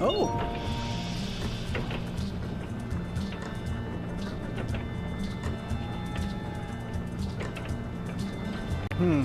Oh. Hmm.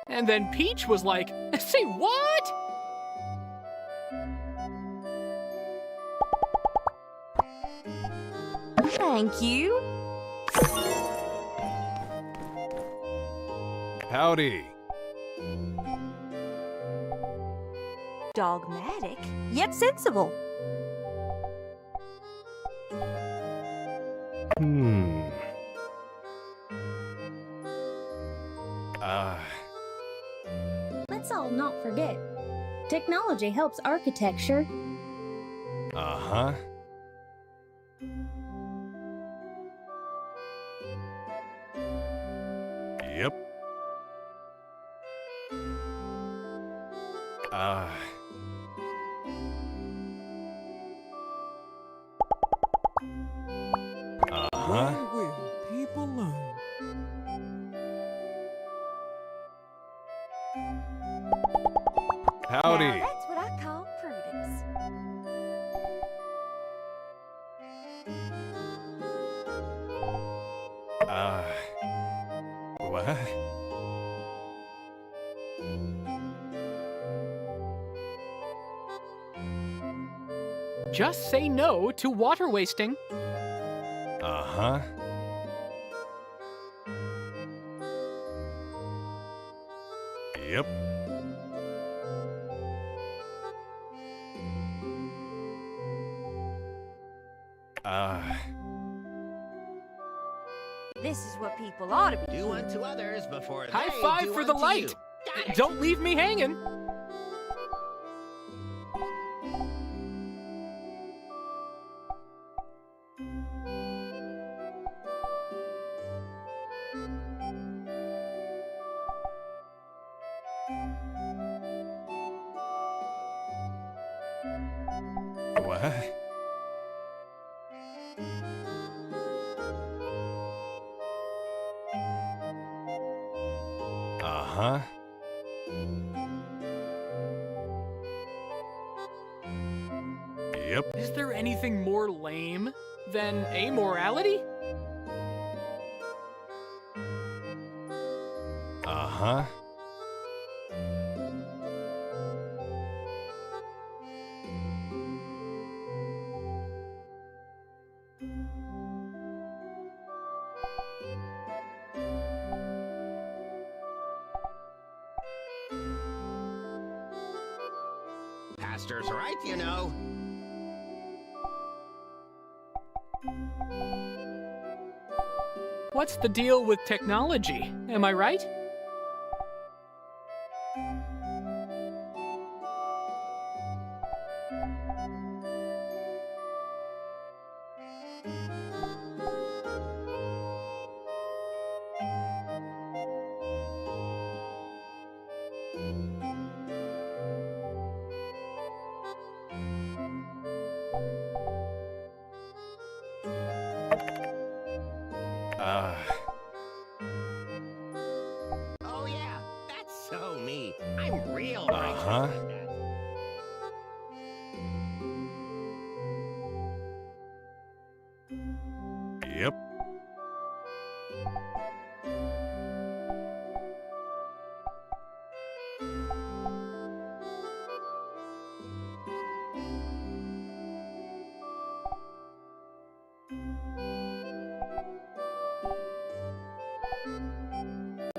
And then Peach was like, say what? Thank you. Howdy. Dogmatic, yet sensible. Hmm. Let's all not forget. Technology helps architecture. Uh-huh. Yep. Uh-huh. Where will people learn? Howdy. Now that's what I call prudence. What? Just say no to water wasting. Uh-huh. Yep. This is what people ought to be. Do unto others before High they five do for the unto light. you. Got it. Don't leave me hanging. What? Uh-huh. Yep. Is there anything more lame than amorality? Uh-huh. Pastor's right, you know. What's the deal with technology? Am I right? Uh, Oh yeah, that's so me. I'm real righteous Uh-huh. like that. yep.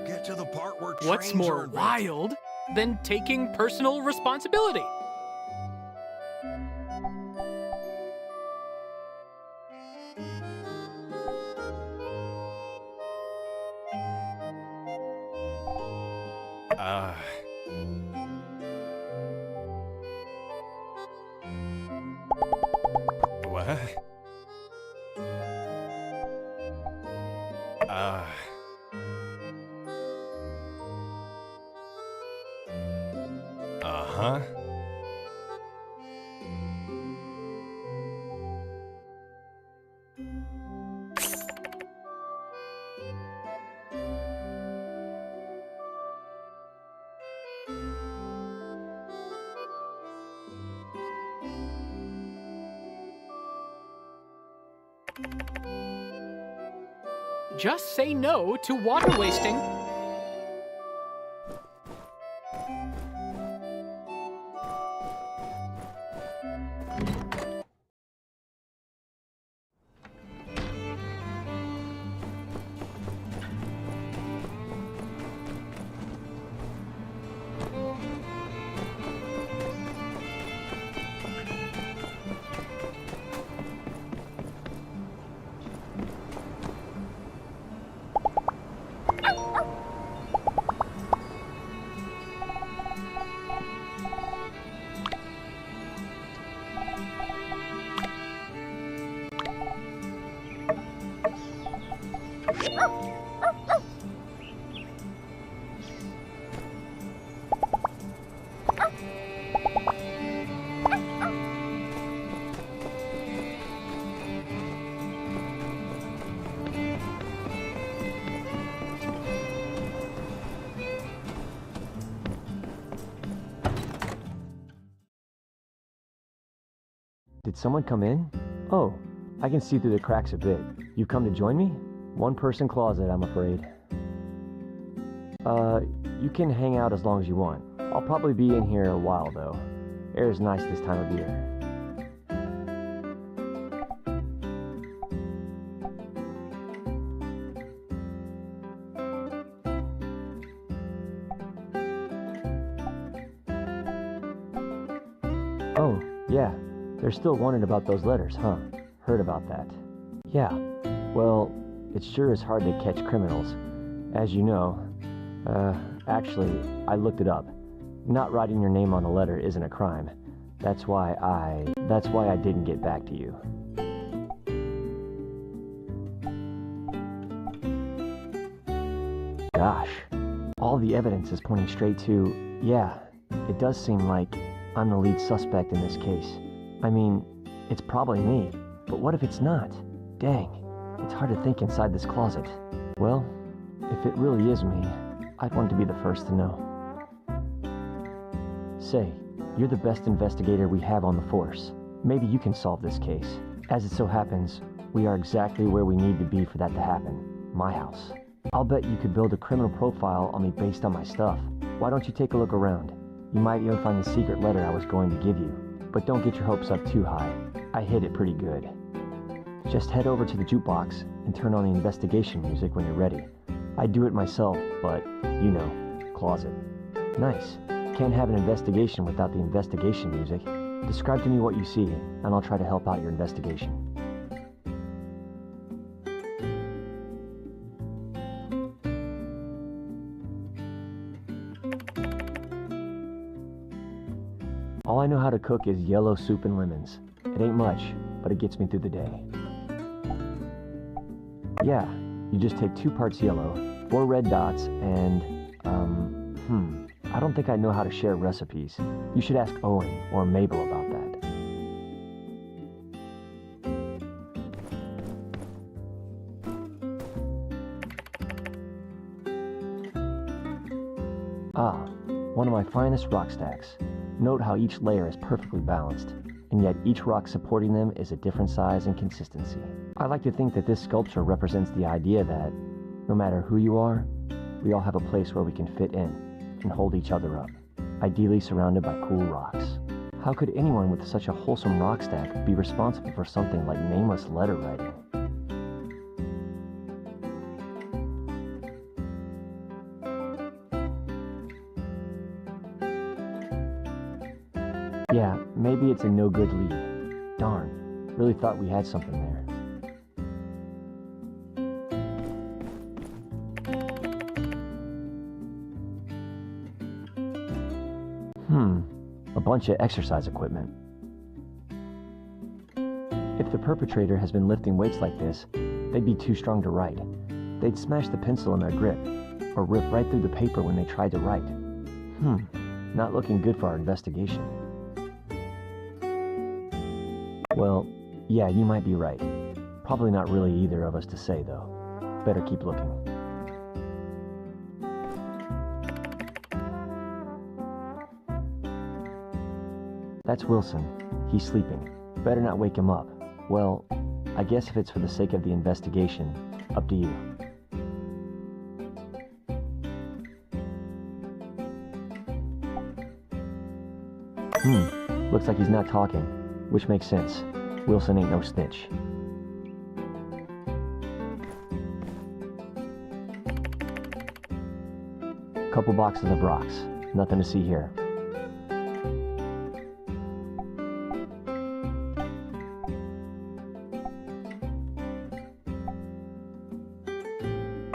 Get to the part where What's trains more are invented. wild than taking personal responsibility? Uh, what? Uh, uh-huh. Just say no to water wasting. Did someone come in? Oh, I can see through the cracks a bit. You've come to join me? One-person closet, I'm afraid. You can hang out as long as you want. I'll probably be in here a while, though. Air's nice this time of year. Oh, yeah. They're still wondering about those letters, huh? Heard about that. Yeah. Well, it sure is hard to catch criminals. As you know, actually, I looked it up. Not writing your name on a letter isn't a crime. That's why I didn't get back to you. Gosh, all the evidence is pointing straight to, yeah, it does seem like I'm the lead suspect in this case. I mean, it's probably me, but what if it's not? Dang, it's hard to think inside this closet. Well, if it really is me, I'd want to be the first to know. Say, you're the best investigator we have on the force. Maybe you can solve this case. As it so happens, we are exactly where we need to be for that to happen. My house. I'll bet you could build a criminal profile on me based on my stuff. Why don't you take a look around? You might even find the secret letter I was going to give you. But don't get your hopes up too high. I hid it pretty good. Just head over to the jukebox and turn on the investigation music when you're ready. I do it myself, but, you know, closet. Nice. Can't have an investigation without the investigation music. Describe to me what you see, and I'll try to help out your investigation. All I know how to cook is yellow soup and lemons. It ain't much, but it gets me through the day. Yeah, you just take 2 parts yellow, 4 red dots, and, I don't think I know how to share recipes. You should ask Owen or Mabel about that. Ah, one of my finest rock stacks. Note how each layer is perfectly balanced, and yet each rock supporting them is a different size and consistency. I like to think that this sculpture represents the idea that, no matter who you are, we all have a place where we can fit in and hold each other up, ideally surrounded by cool rocks. How could anyone with such a wholesome rock stack be responsible for something like nameless letter writing? Yeah, maybe it's a no-good lead. Darn, really thought we had something there. A bunch of exercise equipment. If the perpetrator has been lifting weights like this, they'd be too strong to write. They'd smash the pencil in their grip, or rip right through the paper when they tried to write. Not looking good for our investigation. Well, yeah, you might be right. Probably not really either of us to say, though. Better keep looking. That's Wilson. He's sleeping. Better not wake him up. Well, I guess if it's for the sake of the investigation, up to you. Looks like he's not talking, which makes sense. Wilson ain't no snitch. Couple boxes of rocks. Nothing to see here.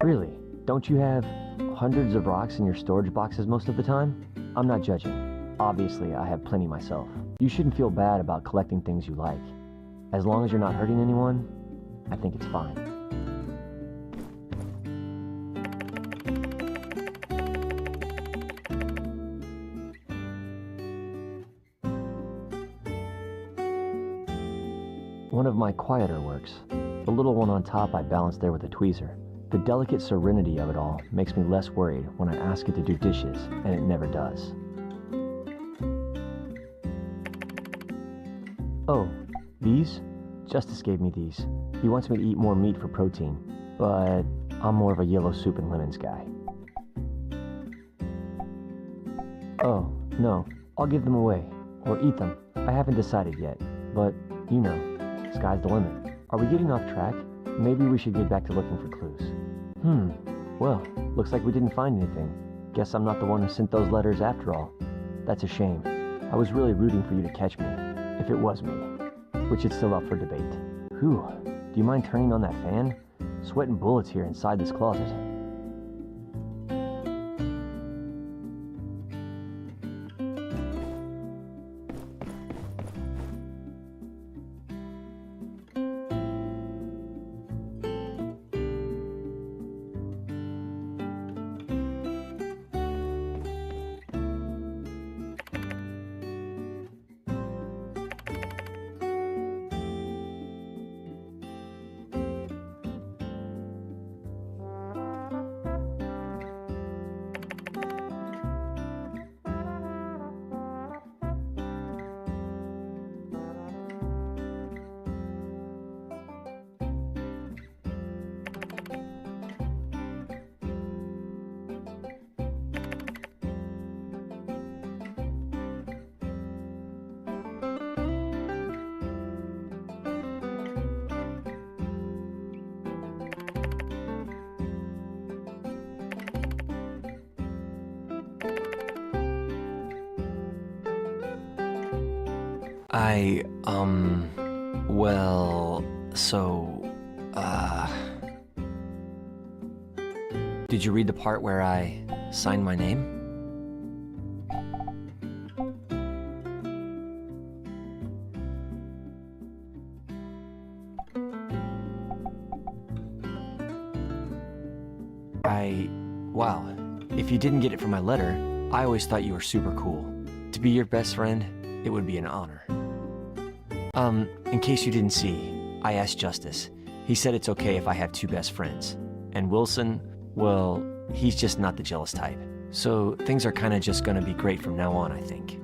Really? Don't you have hundreds of rocks in your storage boxes most of the time? I'm not judging. Obviously, I have plenty myself. You shouldn't feel bad about collecting things you like. As long as you're not hurting anyone, I think it's fine. One of my quieter works. The little one on top I balanced there with a tweezer. The delicate serenity of it all makes me less worried when I ask it to do dishes, and it never does. Oh, these? Justice gave me these. He wants me to eat more meat for protein, but I'm more of a yellow soup and lemons guy. Oh, no, I'll give them away, or eat them. I haven't decided yet, but, you know, sky's the limit. Are we getting off track? Maybe we should get back to looking for clues. Well, looks like we didn't find anything. Guess I'm not the one who sent those letters after all. That's a shame. I was really rooting for you to catch me, if it was me, which is still up for debate. Do you mind turning on that fan? Sweating bullets here inside this closet. Well, so, did you read the part where I signed my name? Wow, if you didn't get it from my letter, I always thought you were super cool. To be your best friend, it would be an honor. In case you didn't see, I asked Justice. He said it's okay if I have two best friends. And Wilson, well, he's just not the jealous type. So things are kinda just gonna be great from now on, I think.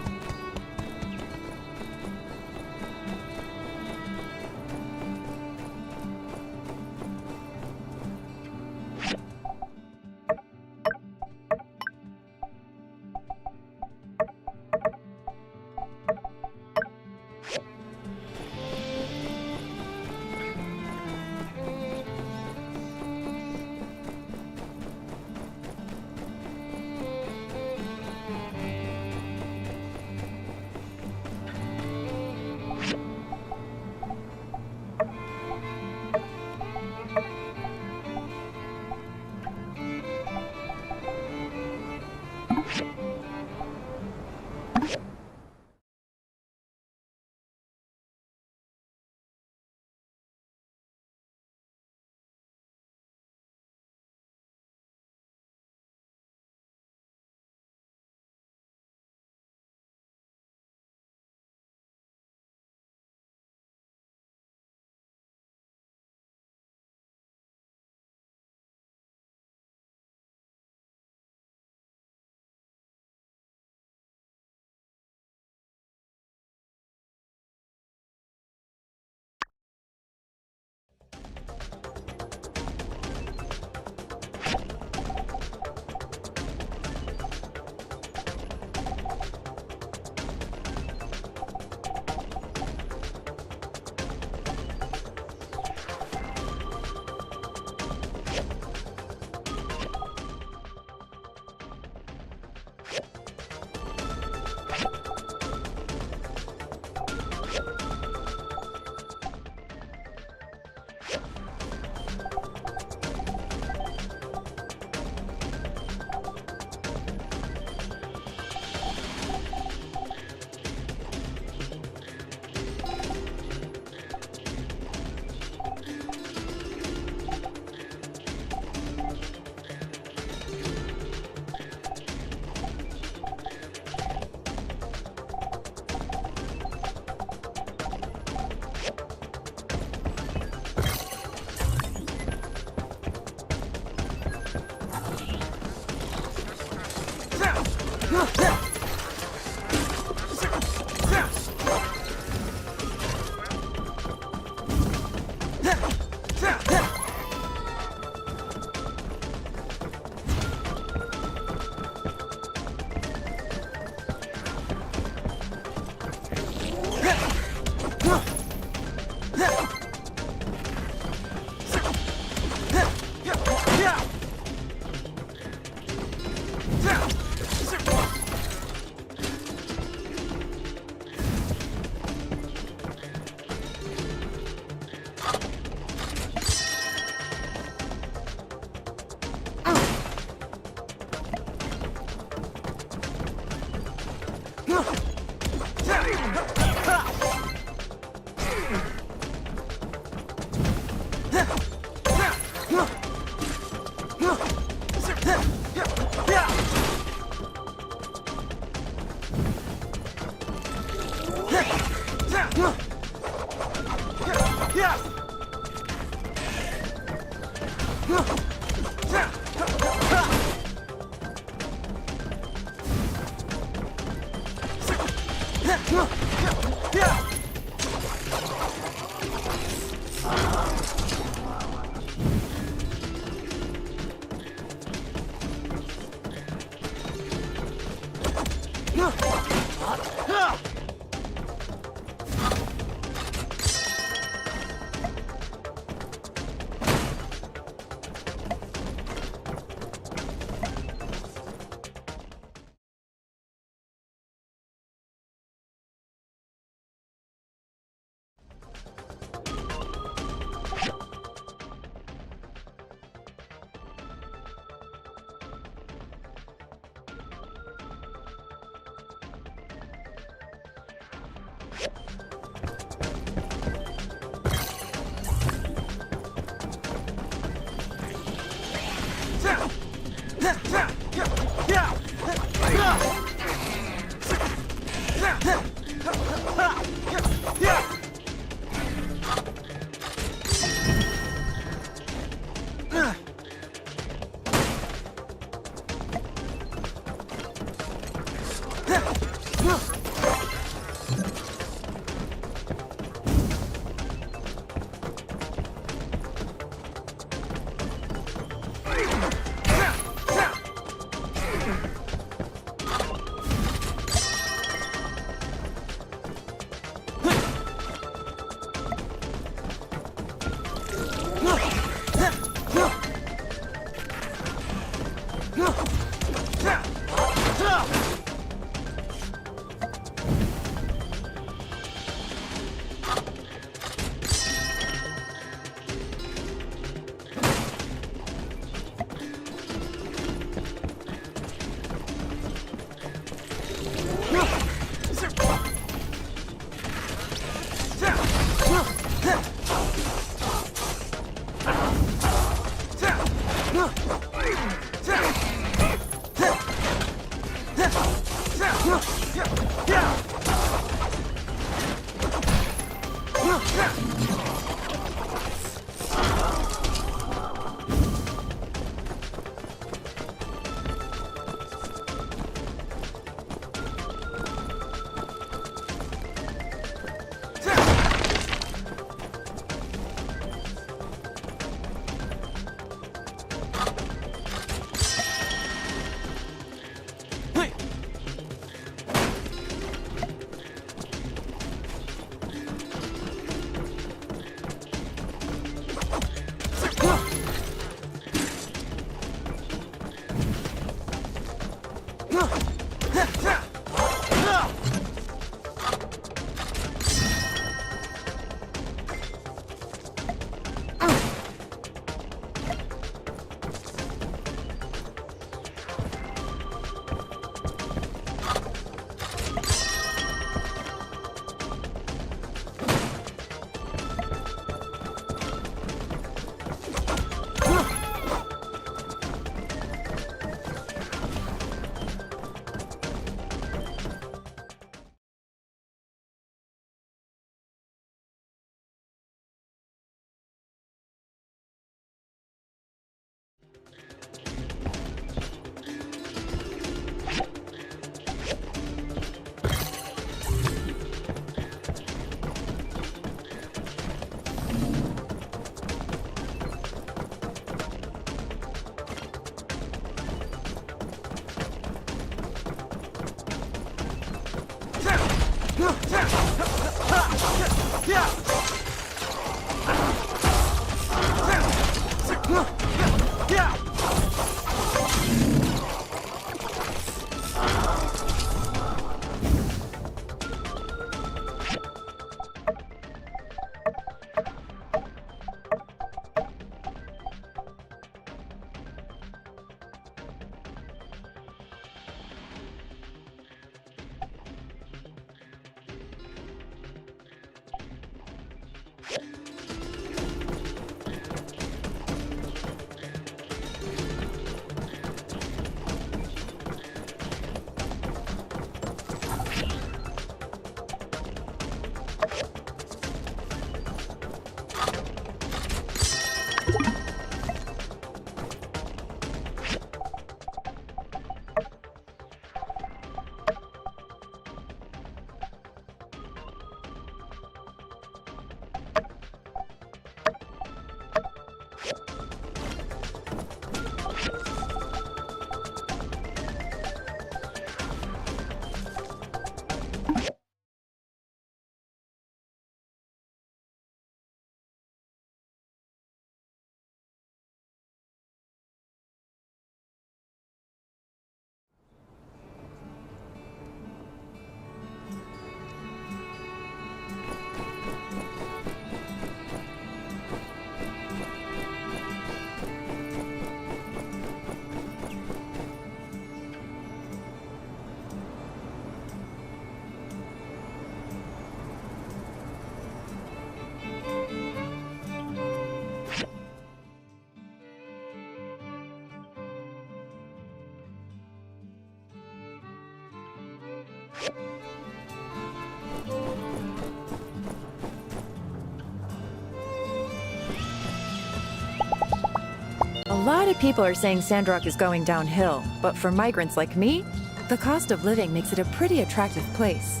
A lot of people are saying Sandrock is going downhill, but for migrants like me, the cost of living makes it a pretty attractive place.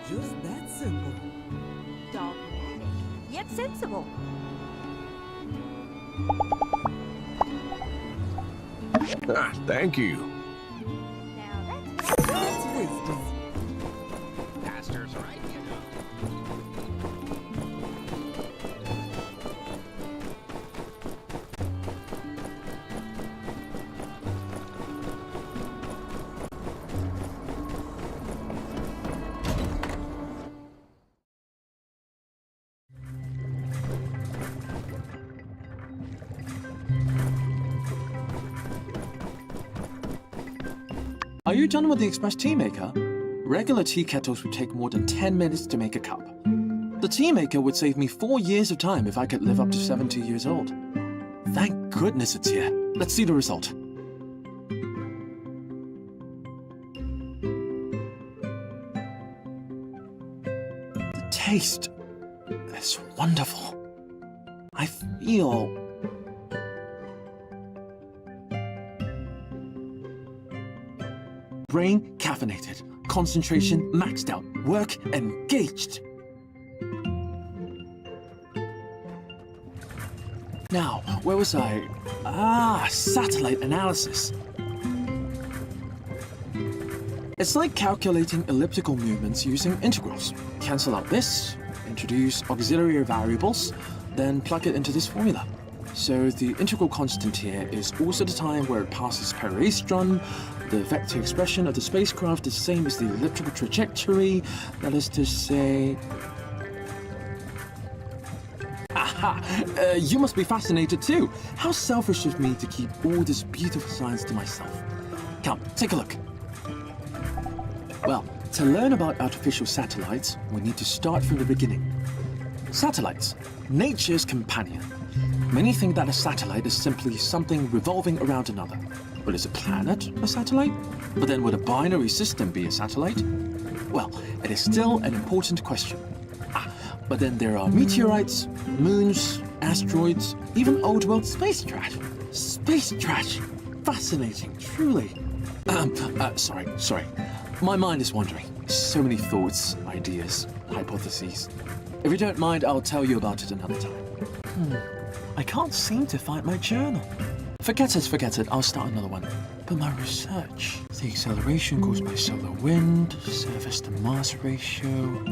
Just that simple. Dogmatic, yet sensible. Ah, thank you. Now that's That's wisdom. Pastor's right, you know. you done with the express tea maker? Regular tea kettles would take more than 10 minutes to make a cup. The tea maker would save me 4 years of time if I could live up to 70 years old. Thank goodness it's here. Let's see the result. The taste is wonderful. I feel... brain caffeinated, concentration maxed out, work engaged. Now, where was I? Satellite analysis. It's like calculating elliptical movements using integrals. Cancel out this, introduce auxiliary variables, then plug it into this formula. So the integral constant here is also the time where it passes peristron. The vector expression of the spacecraft is the same as the elliptical trajectory. That is to say... Aha! You must be fascinated too. How selfish of me to keep all this beautiful science to myself. Come, take a look. Well, to learn about artificial satellites, we need to start from the beginning. Satellites, nature's companion. Many think that a satellite is simply something revolving around another. But is a planet a satellite? But then would a binary system be a satellite? Well, it is still an important question. But then there are meteorites, moons, asteroids, even old world space trash. Space trash! Fascinating, truly. Sorry. My mind is wandering. So many thoughts, ideas, hypotheses. If you don't mind, I'll tell you about it another time. I can't seem to find my journal. Forget it, I'll start another one. But my research, the acceleration caused by solar wind, surface to mass ratio...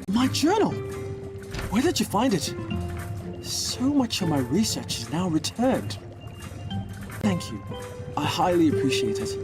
My journal! Where did you find it? So much of my research is now returned. Thank you. I highly appreciate it.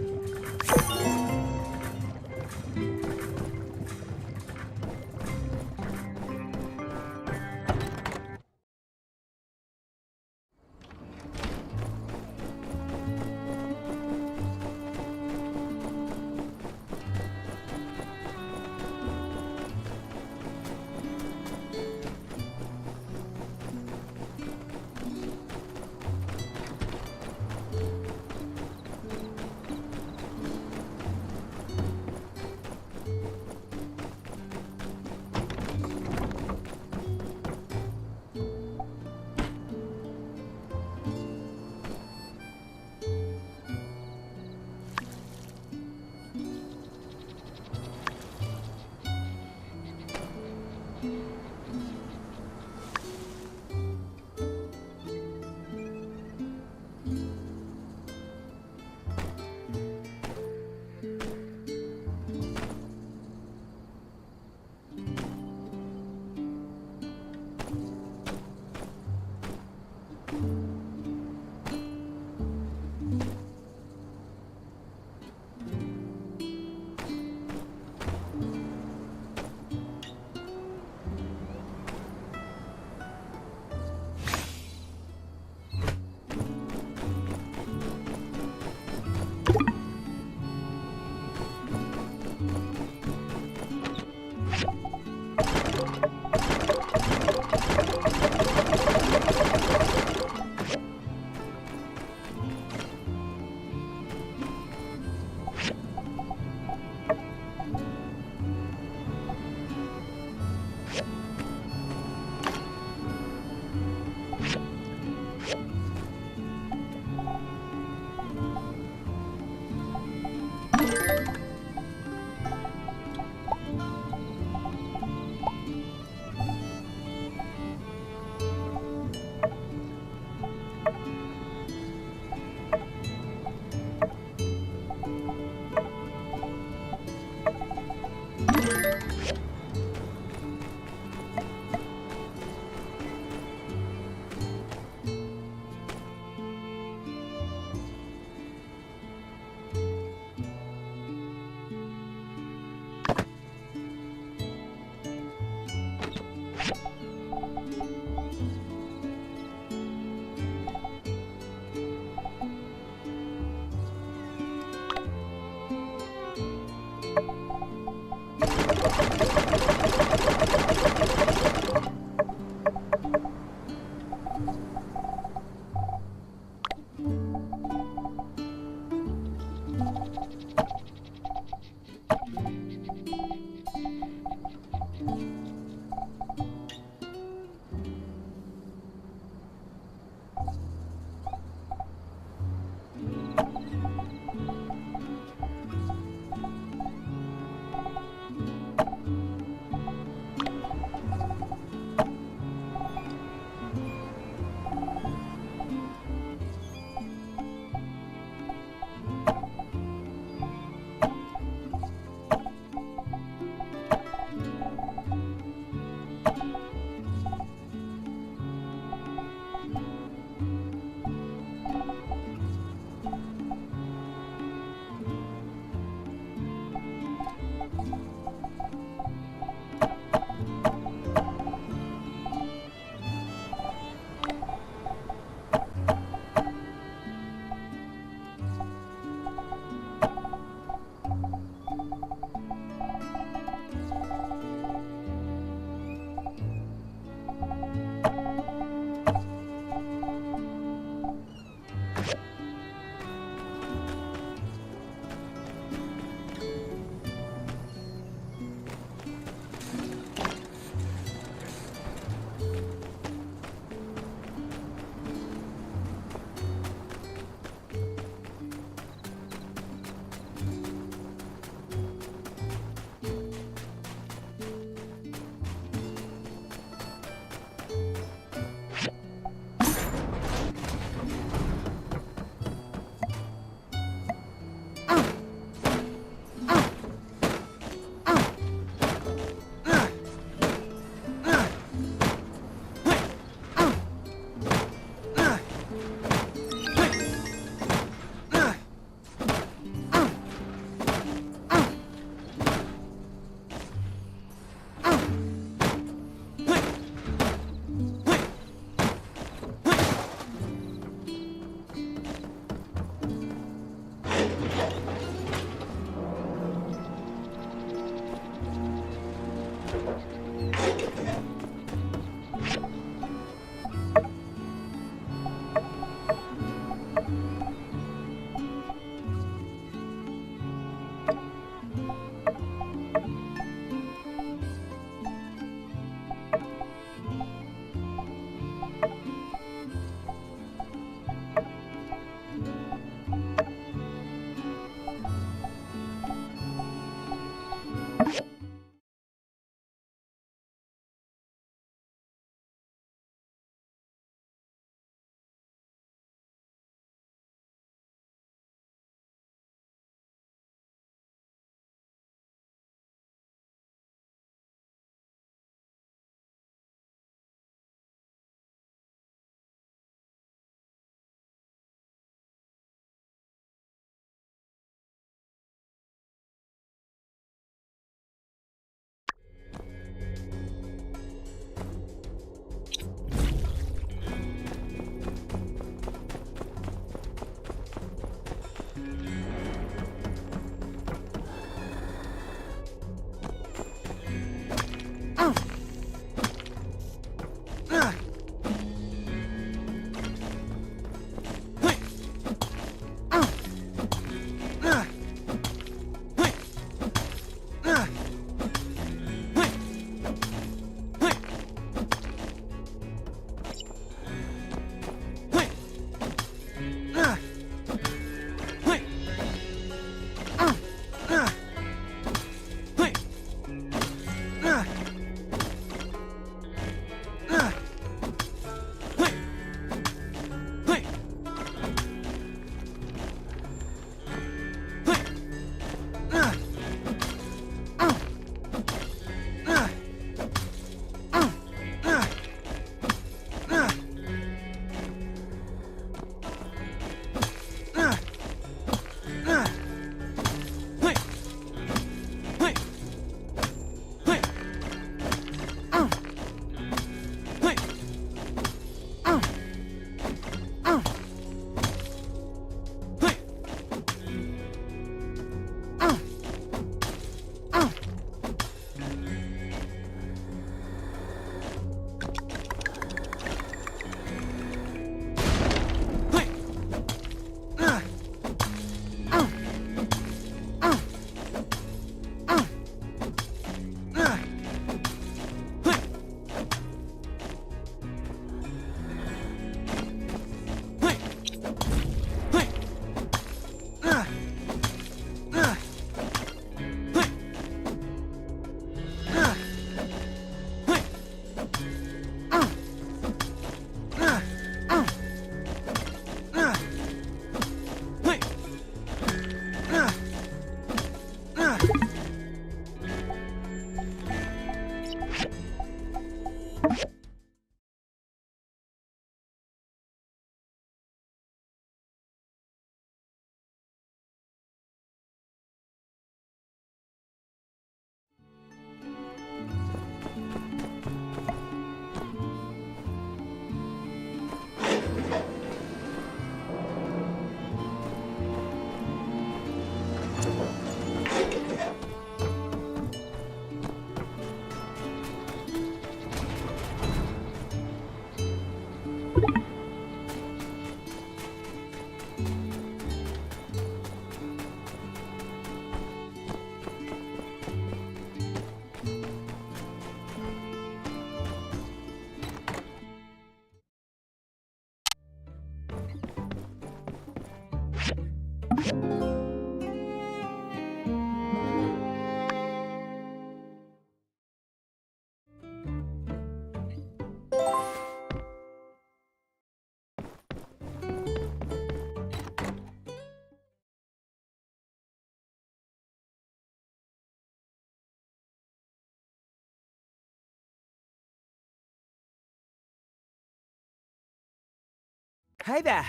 Hey there.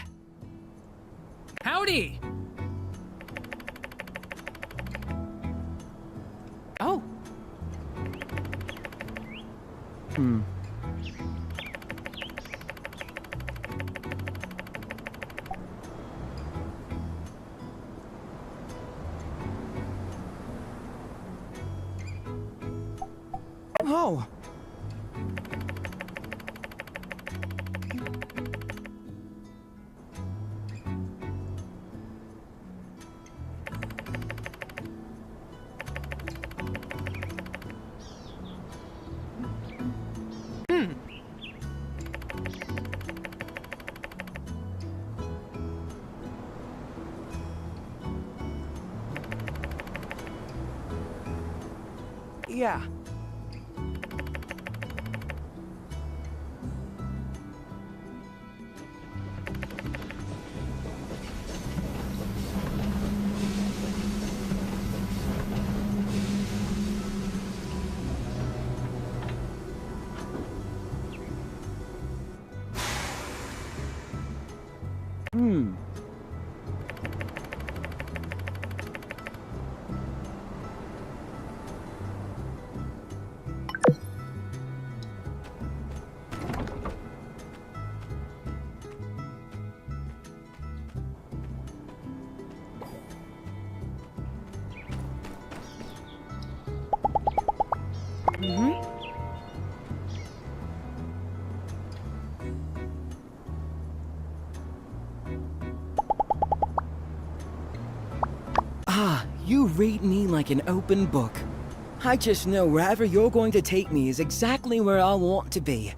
Howdy! Oh. Oh. Yeah. Ah, you read me like an open book. I just know wherever you're going to take me is exactly where I want to be.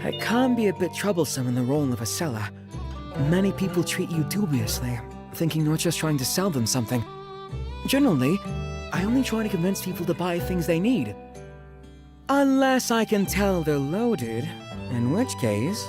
It can be a bit troublesome in the role of a seller. Many people treat you dubiously, thinking you're just trying to sell them something. Generally, I only try to convince people to buy things they need. Unless I can tell they're loaded, in which case...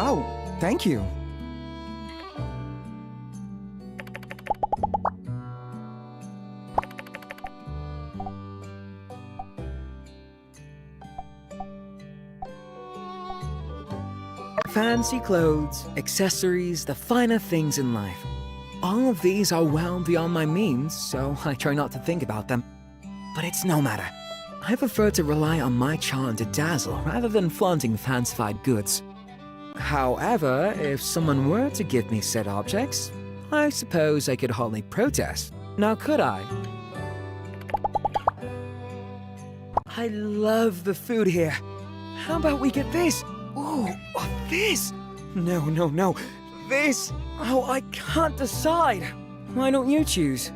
Oh, thank you. Fancy clothes, accessories, the finer things in life. All of these are well beyond my means, so I try not to think about them. But it's no matter. I prefer to rely on my charm to dazzle rather than flaunting fancified goods. However, if someone were to give me said objects, I suppose I could hardly protest. Now could I? I love the food here. How about we get this? Ooh, this! No, no, no. This! Oh, I can't decide. Why don't you choose?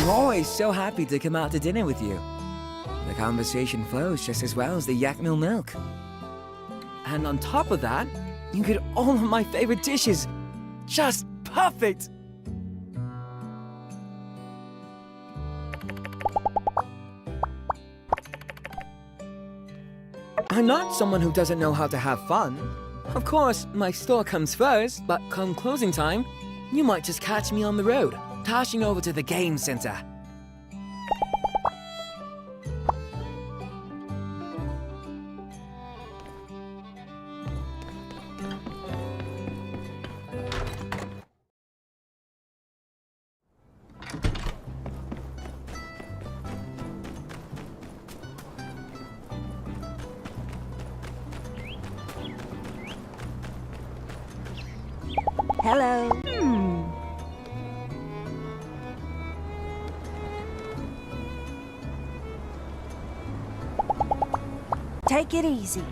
I'm always so happy to come out to dinner with you. The conversation flows just as well as the yak milk. And on top of that, you get all of my favorite dishes. Just perfect! I'm not someone who doesn't know how to have fun. Of course, my store comes first, but come closing time, you might just catch me on the road, dashing over to the game center. Hello. Take it easy.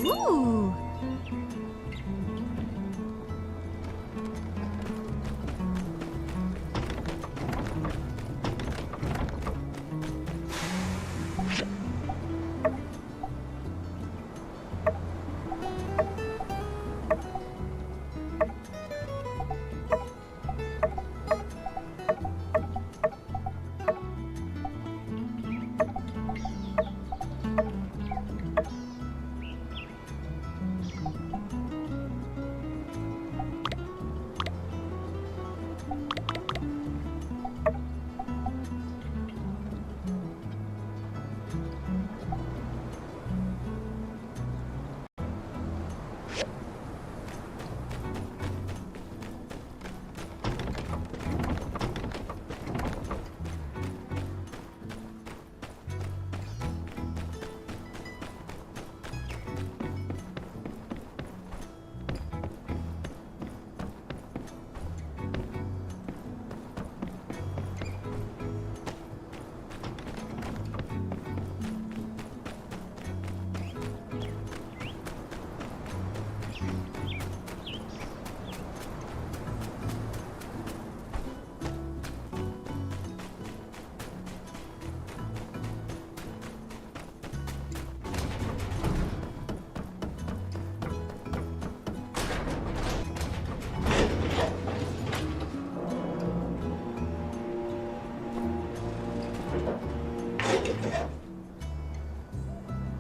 Ooh.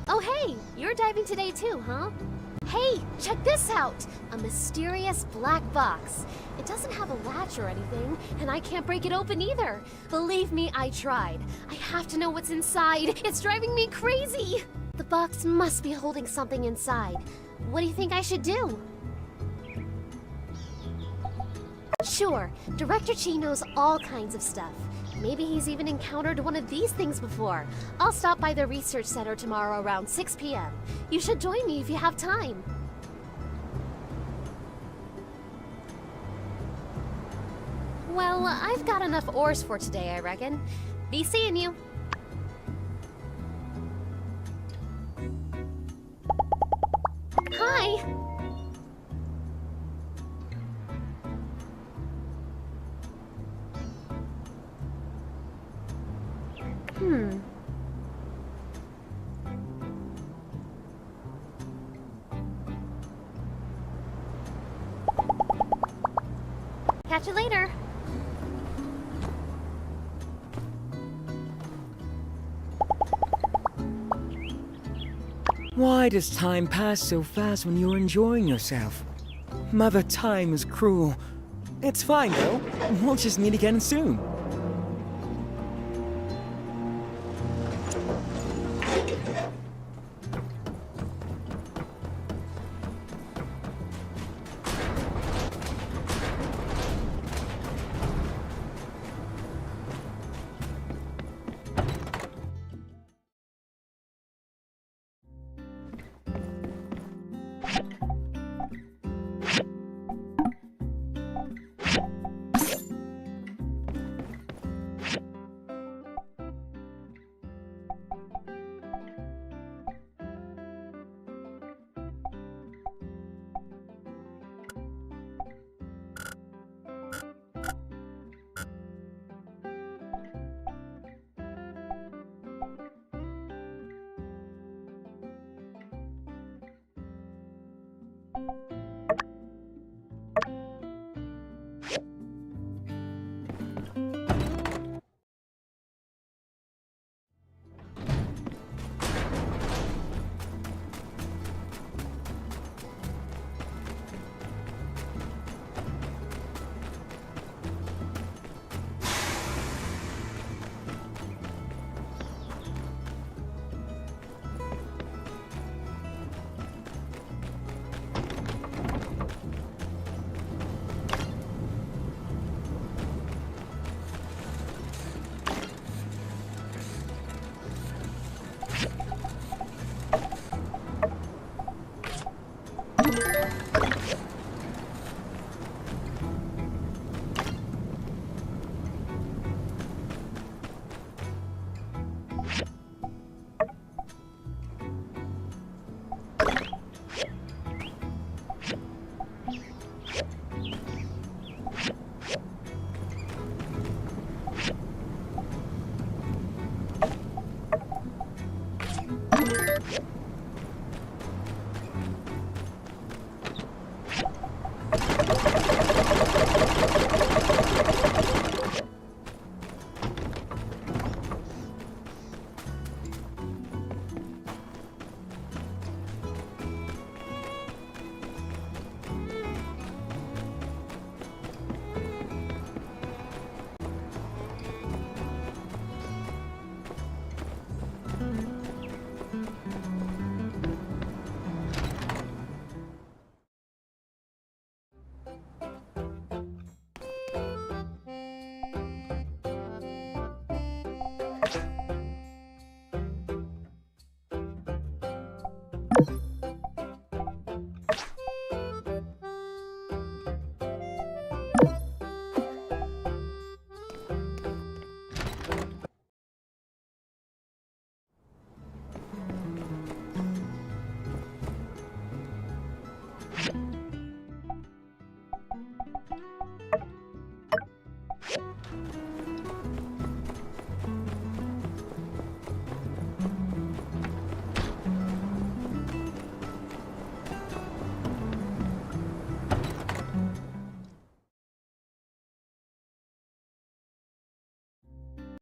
Oh hey, you're diving today too, huh? Hey, check this out! A mysterious black box. It doesn't have a latch or anything, and I can't break it open either. Believe me, I tried. I have to know what's inside. It's driving me crazy! The box must be holding something inside. What do you think I should do? Sure, Director Chi knows all kinds of stuff. Maybe he's even encountered one of these things before. I'll stop by the research center tomorrow around 6 p.m. You should join me if you have time. Well, I've got enough ores for today, I reckon. Be seeing you. Hi! Catch you later. Why does time pass so fast when you're enjoying yourself? Mother Time is cruel. It's fine though. We'll just meet again soon.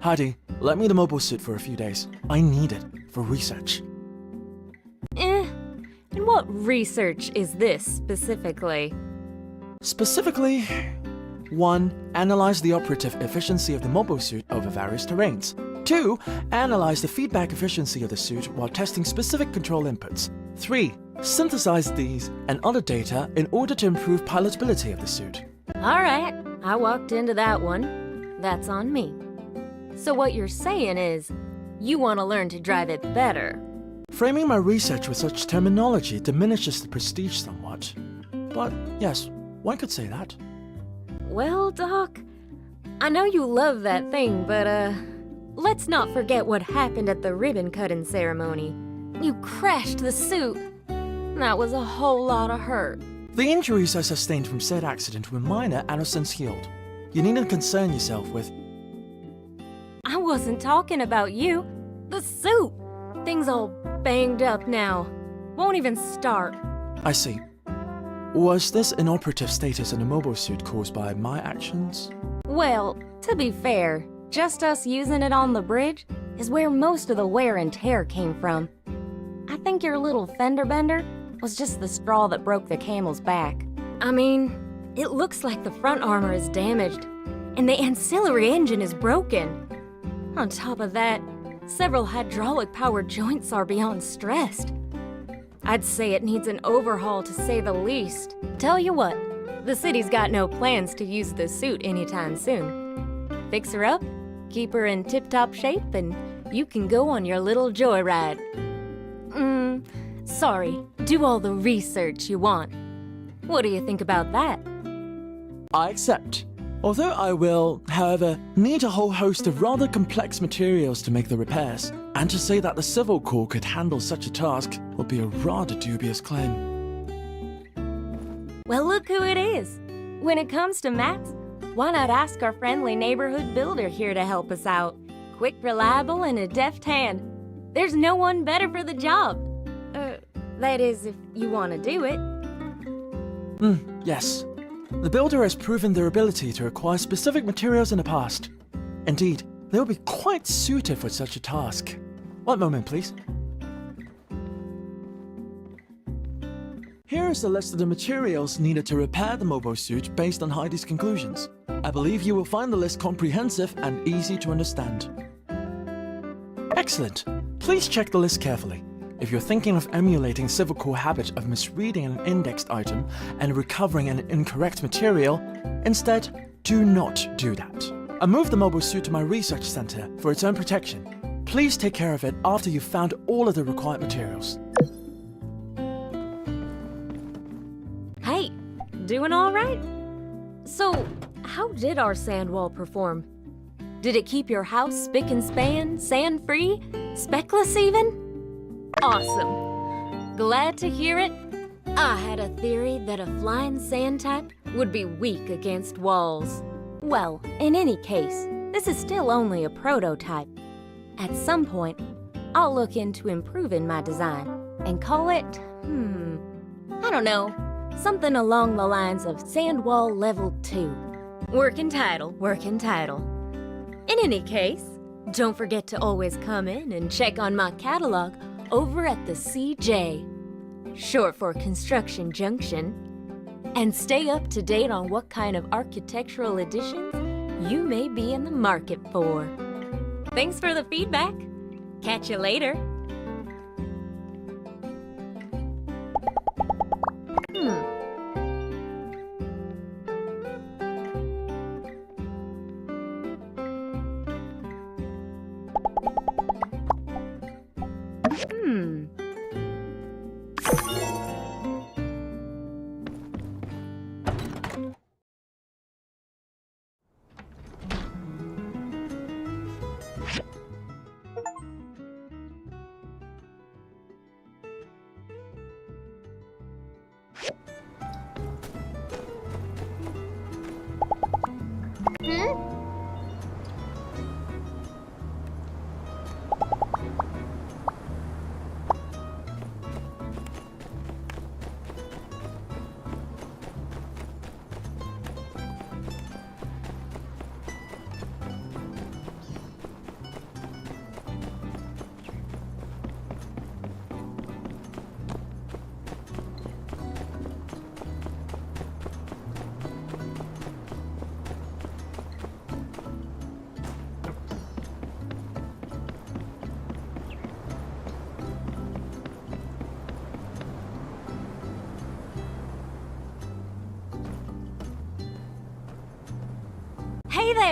Heidi, let me the mobile suit for a few days. I need it for research. And what research is this specifically? Specifically, 1. Analyze the operative efficiency of the mobile suit over various terrains. 2. Analyze the feedback efficiency of the suit while testing specific control inputs. 3. Synthesize these and other data in order to improve pilotability of the suit. Alright, I walked into that one. That's on me. So what you're saying is, you want to learn to drive it better. Framing my research with such terminology diminishes the prestige somewhat. But yes, one could say that. Well, Doc, I know you love that thing, but let's not forget what happened at the ribbon-cutting ceremony. You crashed the suit. That was a whole lot of hurt. The injuries I sustained from said accident were minor and have since healed. You needn't concern yourself with... I wasn't talking about you. The suit. Thing's all banged up now. Won't even start. I see. Was this inoperative status in the mobile suit caused by my actions? Well, to be fair, just us using it on the bridge is where most of the wear and tear came from. I think your little fender bender was just the straw that broke the camel's back. I mean, it looks like the front armor is damaged, and the ancillary engine is broken. On top of that, several hydraulic-powered joints are beyond stressed. I'd say it needs an overhaul to say the least. Tell you what, the city's got no plans to use the suit anytime soon. Fix her up, keep her in tip-top shape, and you can go on your little joyride. Sorry, do all the research you want. What do you think about that? I accept. Although I will, however, need a whole host of rather complex materials to make the repairs, and to say that the Civil Corps could handle such a task would be a rather dubious claim. Well, look who it is. When it comes to mats, why not ask our friendly neighborhood builder here to help us out? Quick, reliable, and a deft hand. There's no one better for the job. That is, if you want to do it. Yes. The builder has proven their ability to acquire specific materials in the past. Indeed, they will be quite suited for such a task. One moment, please. Here is the list of the materials needed to repair the mobile suit based on Heidi's conclusions. I believe you will find the list comprehensive and easy to understand. Excellent. Please check the list carefully. If you're thinking of emulating Civil Corps habit of misreading an indexed item and recovering an incorrect material, instead, do not do that. I moved the mobile suit to my research center for its own protection. Please take care of it after you've found all of the required materials. Hey, doing all right? So, how did our sand wall perform? Did it keep your house spick and span, sand-free, speckless even? Awesome. Glad to hear it. I had a theory that a flying sand type would be weak against walls. Well, in any case, this is still only a prototype. At some point, I'll look into improving my design and call it, I don't know, something along the lines of Sand Wall Level 2. Working title, working title. In any case, don't forget to always come in and check on my catalog over at the CJ, short for Construction Junction, and stay up to date on what kind of architectural additions you may be in the market for. Thanks for the feedback. Catch you later.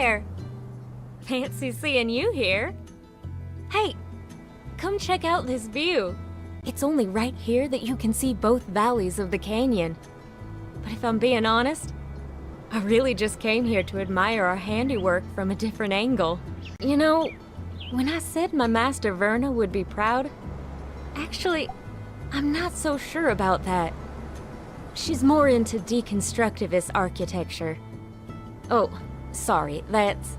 there! Fancy seeing you here. Hey, come check out this view. It's only right here that you can see both valleys of the canyon. But if I'm being honest, I really just came here to admire our handiwork from a different angle. You know, when I said my master Verna would be proud, actually, I'm not so sure about that. She's more into deconstructivist architecture. Oh, sorry, that's...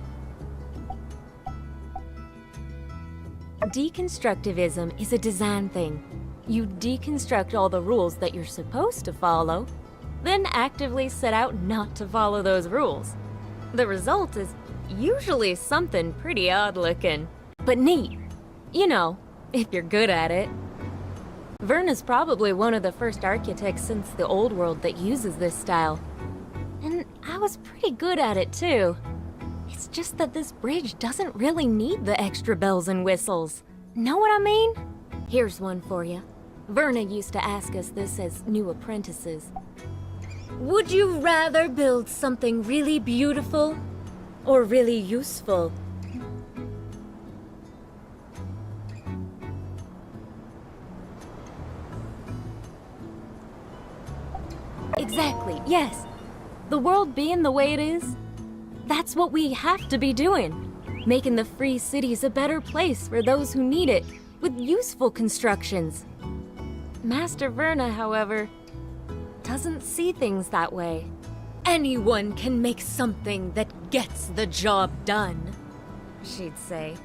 Deconstructivism is a design thing. You deconstruct all the rules that you're supposed to follow, then actively set out not to follow those rules. The result is usually something pretty odd looking, but neat. You know, if you're good at it. Verna's probably one of the first architects since the Old World that uses this style. And I was pretty good at it too. It's just that this bridge doesn't really need the extra bells and whistles. Know what I mean? Here's one for you. Verna used to ask us this as new apprentices. Would you rather build something really beautiful or really useful? Exactly, yes. The world being the way it is, that's what we have to be doing. Making the free cities a better place for those who need it, with useful constructions. Master Verna, however, doesn't see things that way. Anyone can make something that gets the job done, she'd say.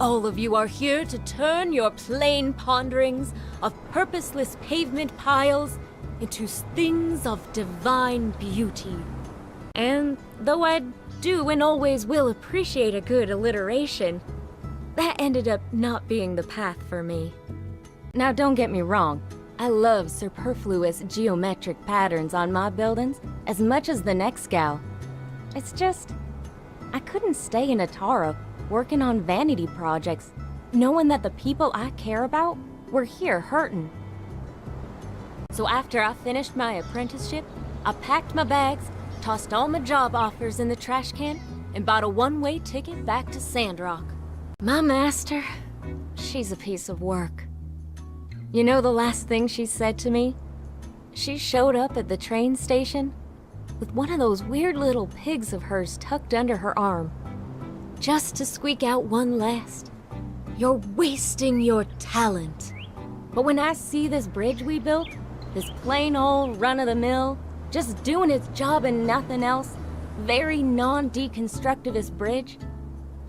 All of you are here to turn your plain ponderings of purposeless pavement piles into things of divine beauty. And though I do and always will appreciate a good alliteration, that ended up not being the path for me. Now don't get me wrong, I love superfluous geometric patterns on my buildings as much as the next gal. It's just, I couldn't stay in Atara working on vanity projects, knowing that the people I care about were here hurting. So after I finished my apprenticeship, I packed my bags, tossed all my job offers in the trash can, and bought a one-way ticket back to Sandrock. My master, she's a piece of work. You know the last thing she said to me? She showed up at the train station with one of those weird little pigs of hers tucked under her arm, just to squeak out one last, "You're wasting your talent." But when I see this bridge we built, this plain old run-of-the-mill, just doing its job and nothing else, very non-deconstructivist bridge,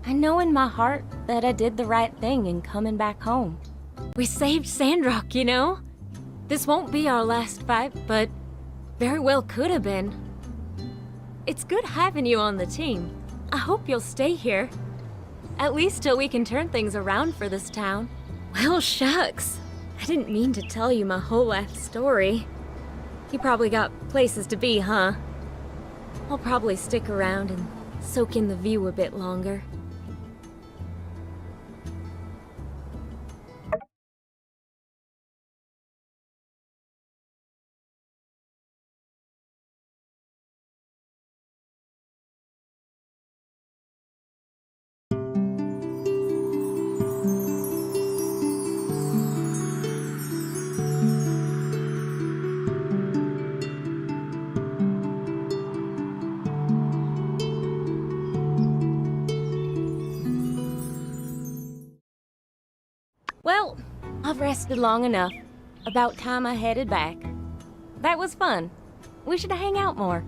I know in my heart that I did the right thing in coming back home. We saved Sandrock, you know? This won't be our last fight, but very well could have been. It's good having you on the team. I hope you'll stay here. At least till we can turn things around for this town. Well, shucks. I didn't mean to tell you my whole life story. You probably got places to be, huh? I'll probably stick around and soak in the view a bit longer. Well, I've rested long enough. About time I headed back. That was fun. We should hang out more.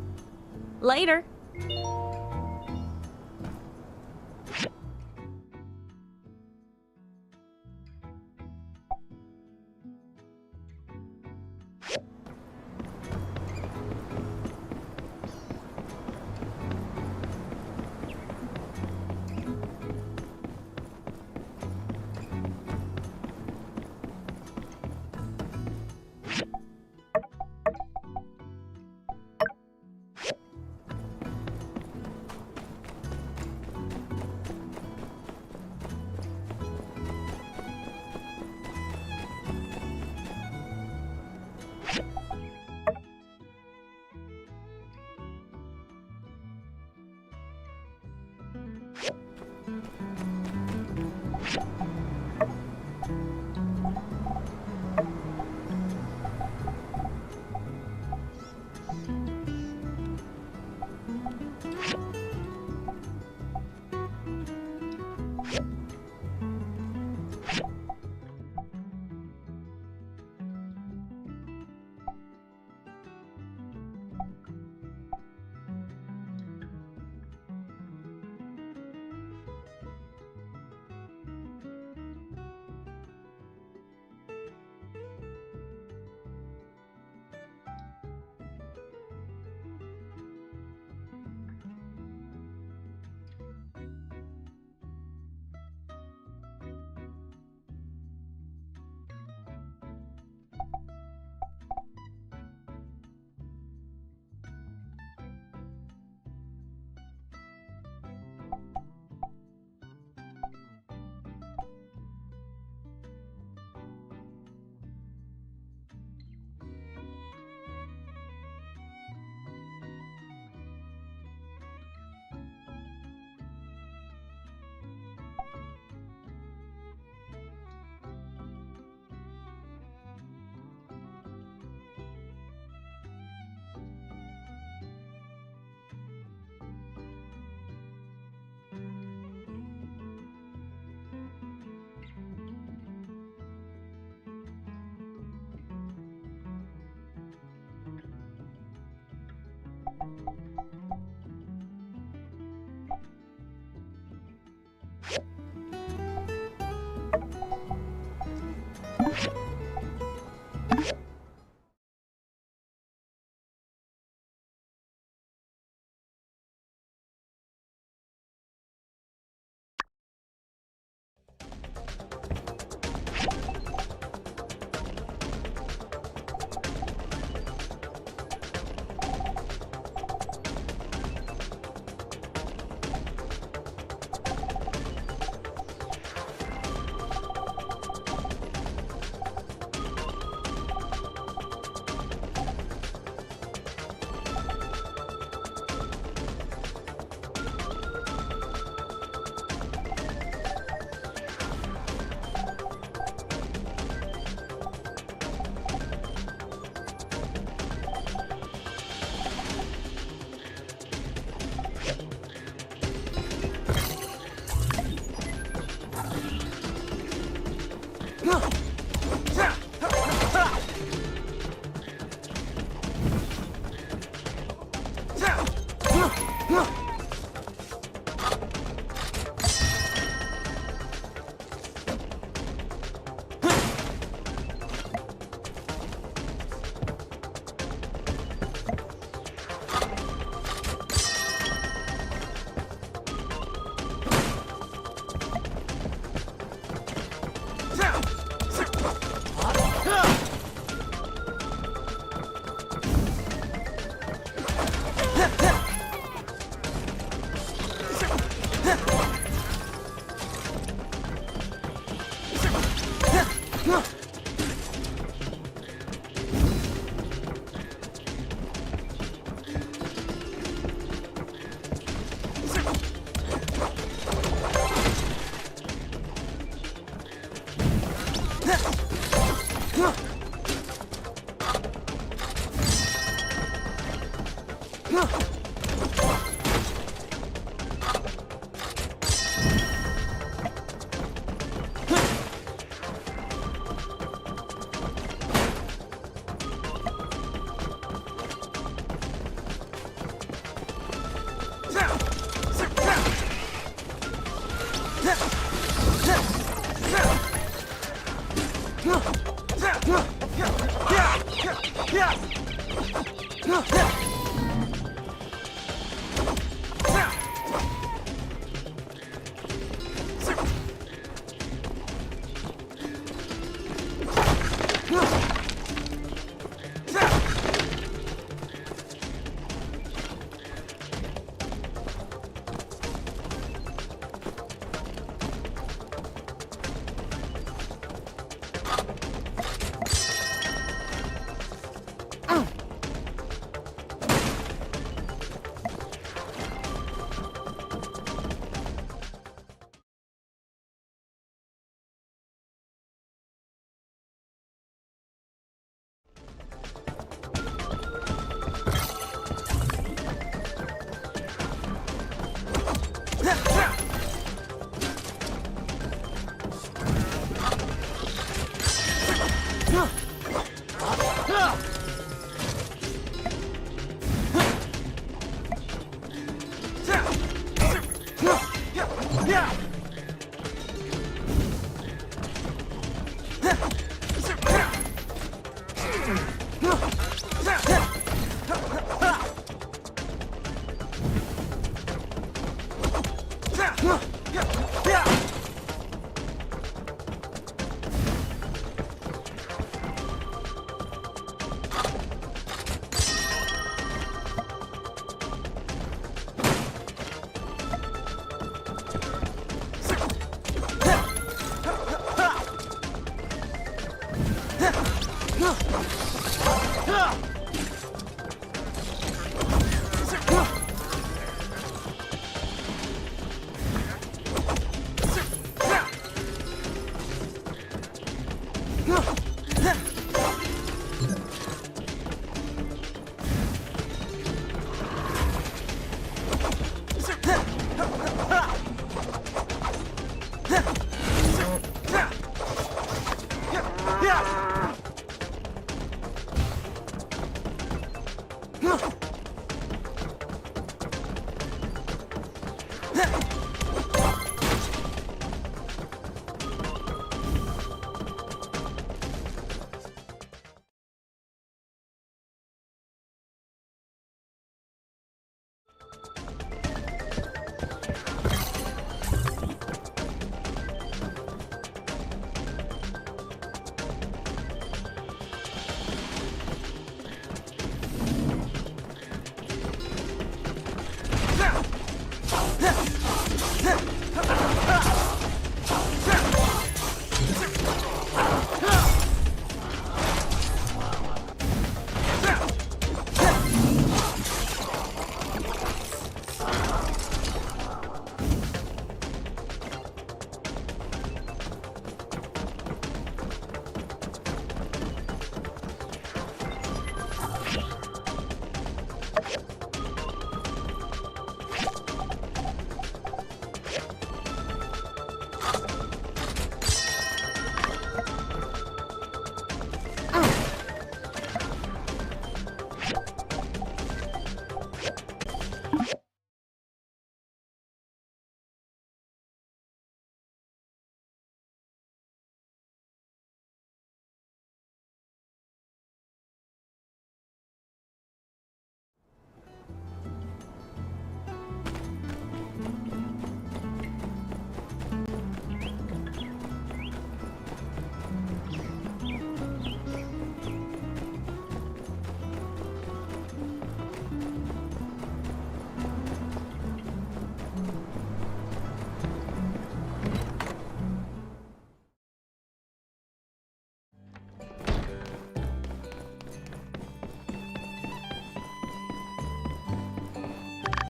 Later.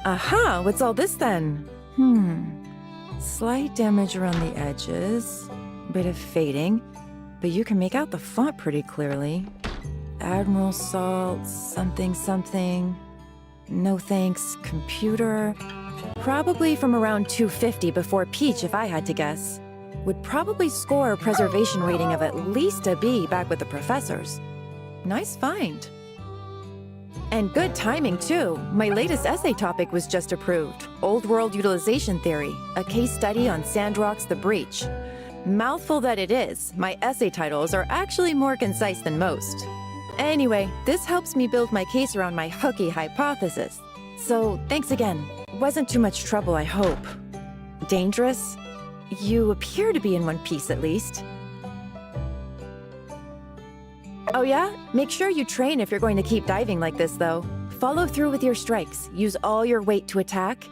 Aha, what's all this then? Slight damage around the edges, bit of fading, but you can make out the font pretty clearly. Admiral Salt, something something. No thanks, computer. Probably from around 250 before Peach if I had to guess. Would probably score a preservation rating of at least a B back with the professors. Nice find. And good timing, too. My latest essay topic was just approved. Old World Utilization Theory, a case study on Sandrock's The Breach. Mouthful that it is, my essay titles are actually more concise than most. Anyway, this helps me build my case around my hooky hypothesis. So, thanks again. Wasn't too much trouble, I hope. Dangerous? You appear to be in one piece, at least. Oh yeah? Make sure you train if you're going to keep diving like this, though. Follow through with your strikes. Use all your weight to attack.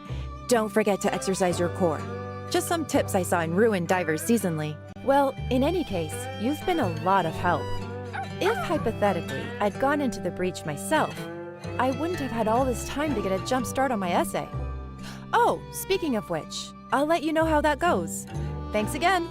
Don't forget to exercise your core. Just some tips I saw in Ruined Divers seasonally. Well, in any case, you've been a lot of help. If, hypothetically, I'd gone into the breach myself, I wouldn't have had all this time to get a jump start on my essay. Oh, speaking of which, I'll let you know how that goes. Thanks again.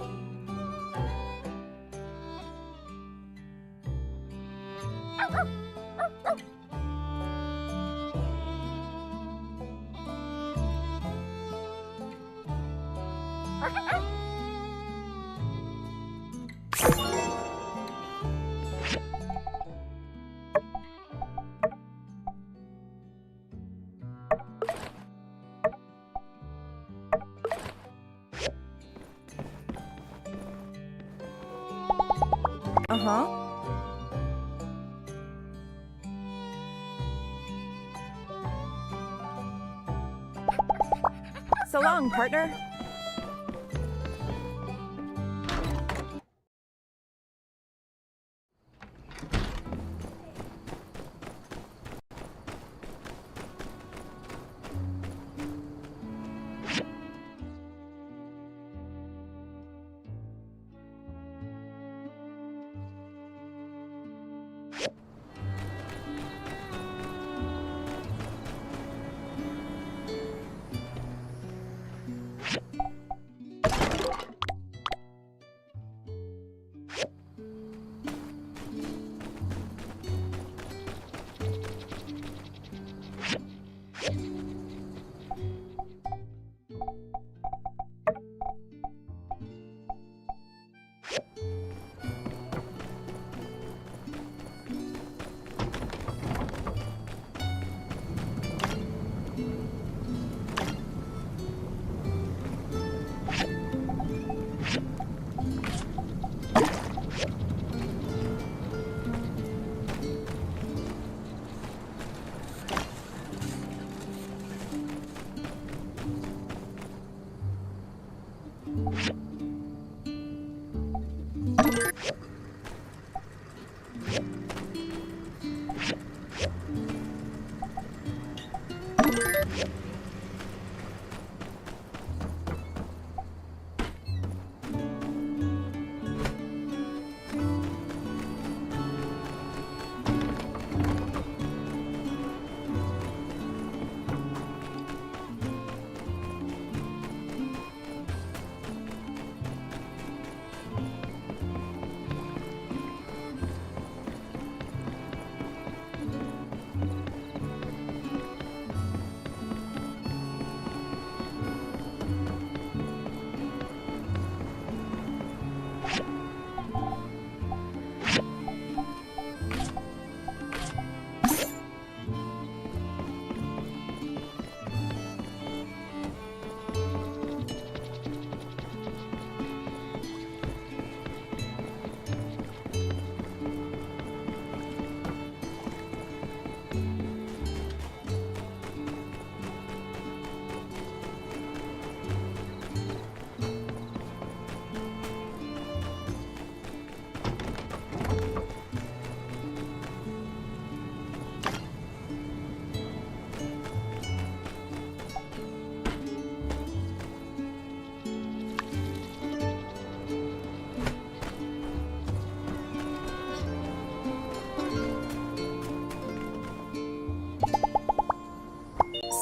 Uh-huh. So long, partner.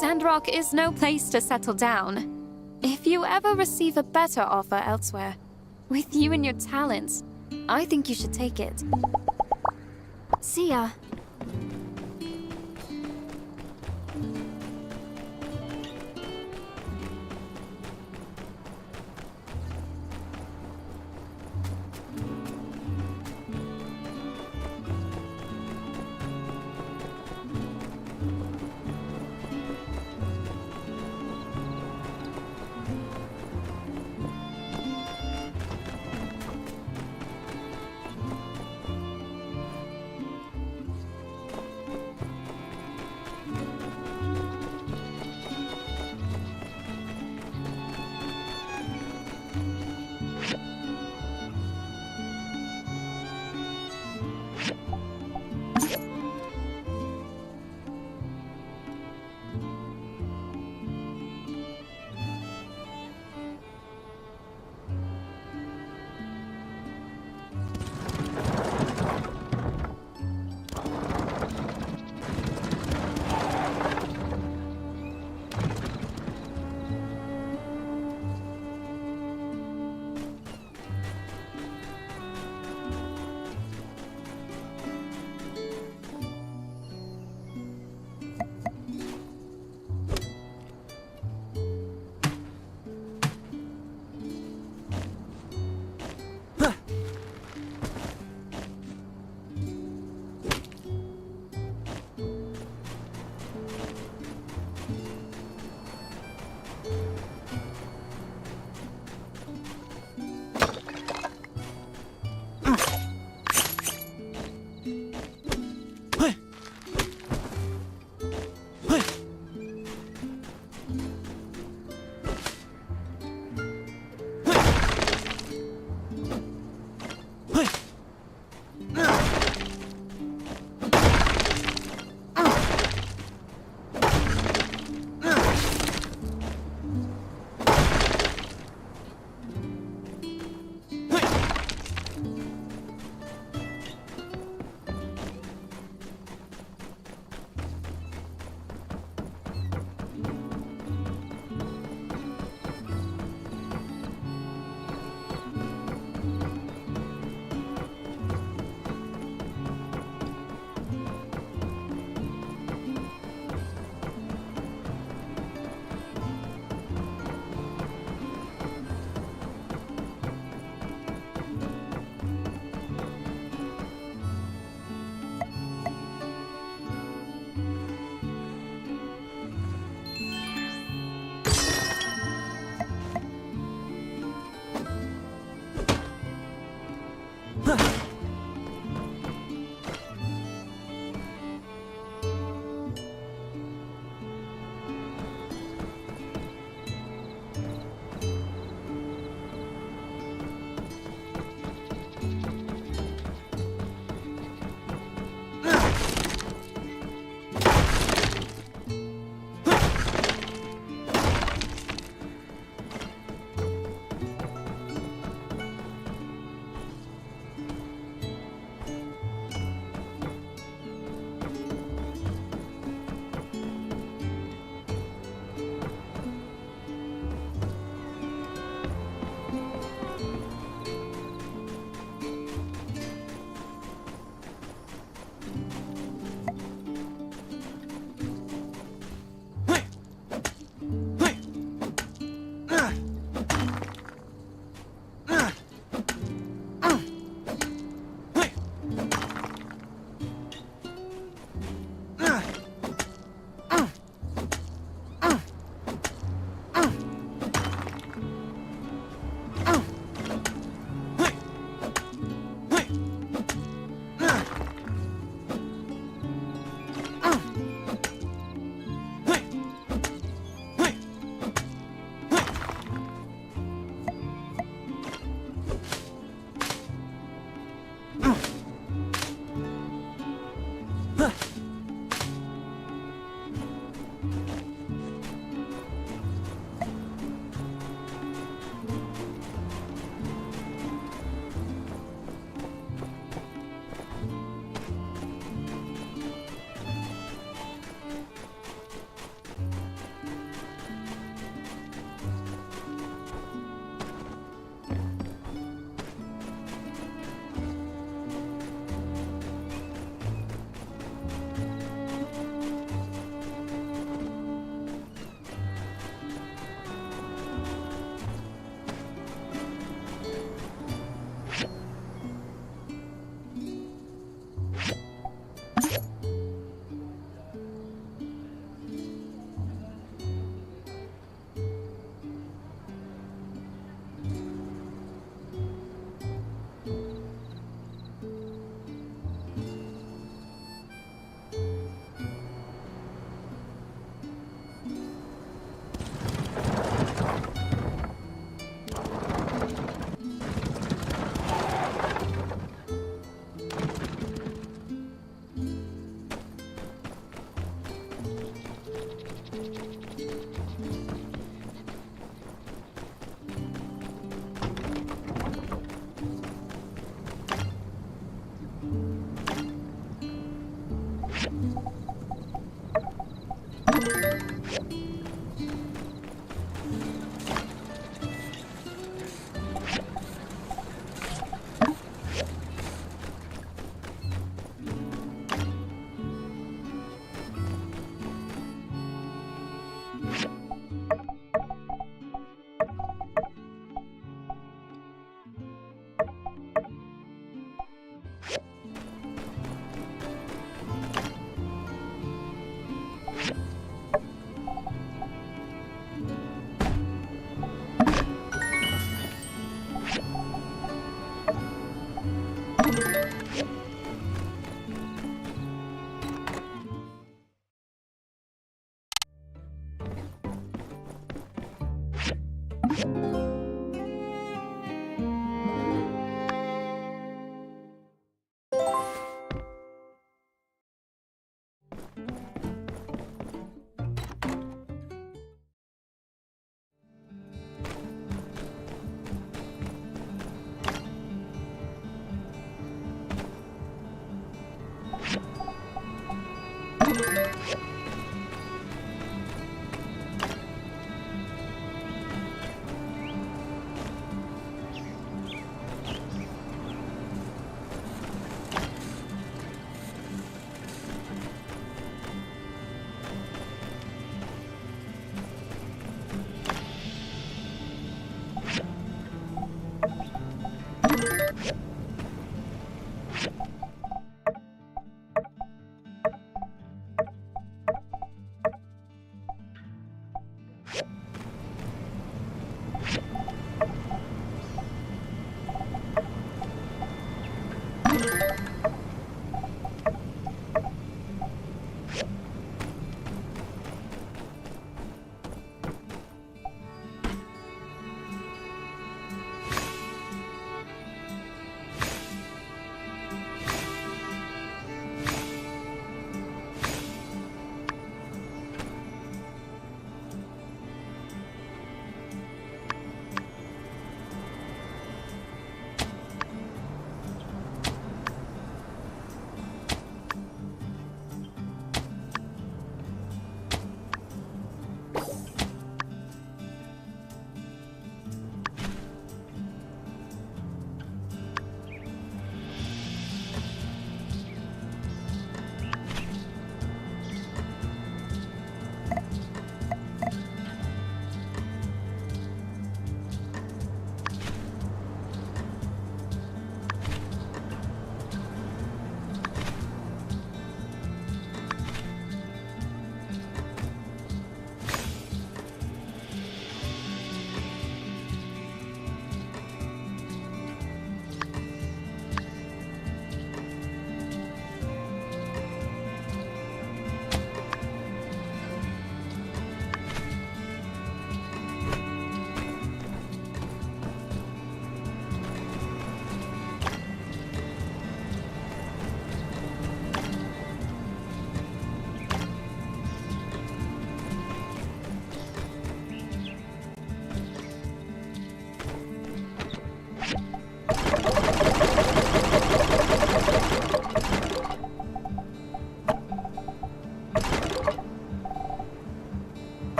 Sandrock is no place to settle down. If you ever receive a better offer elsewhere, with you and your talents, I think you should take it. See ya.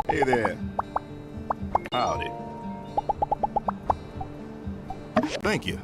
Hey there. Howdy. Thank you.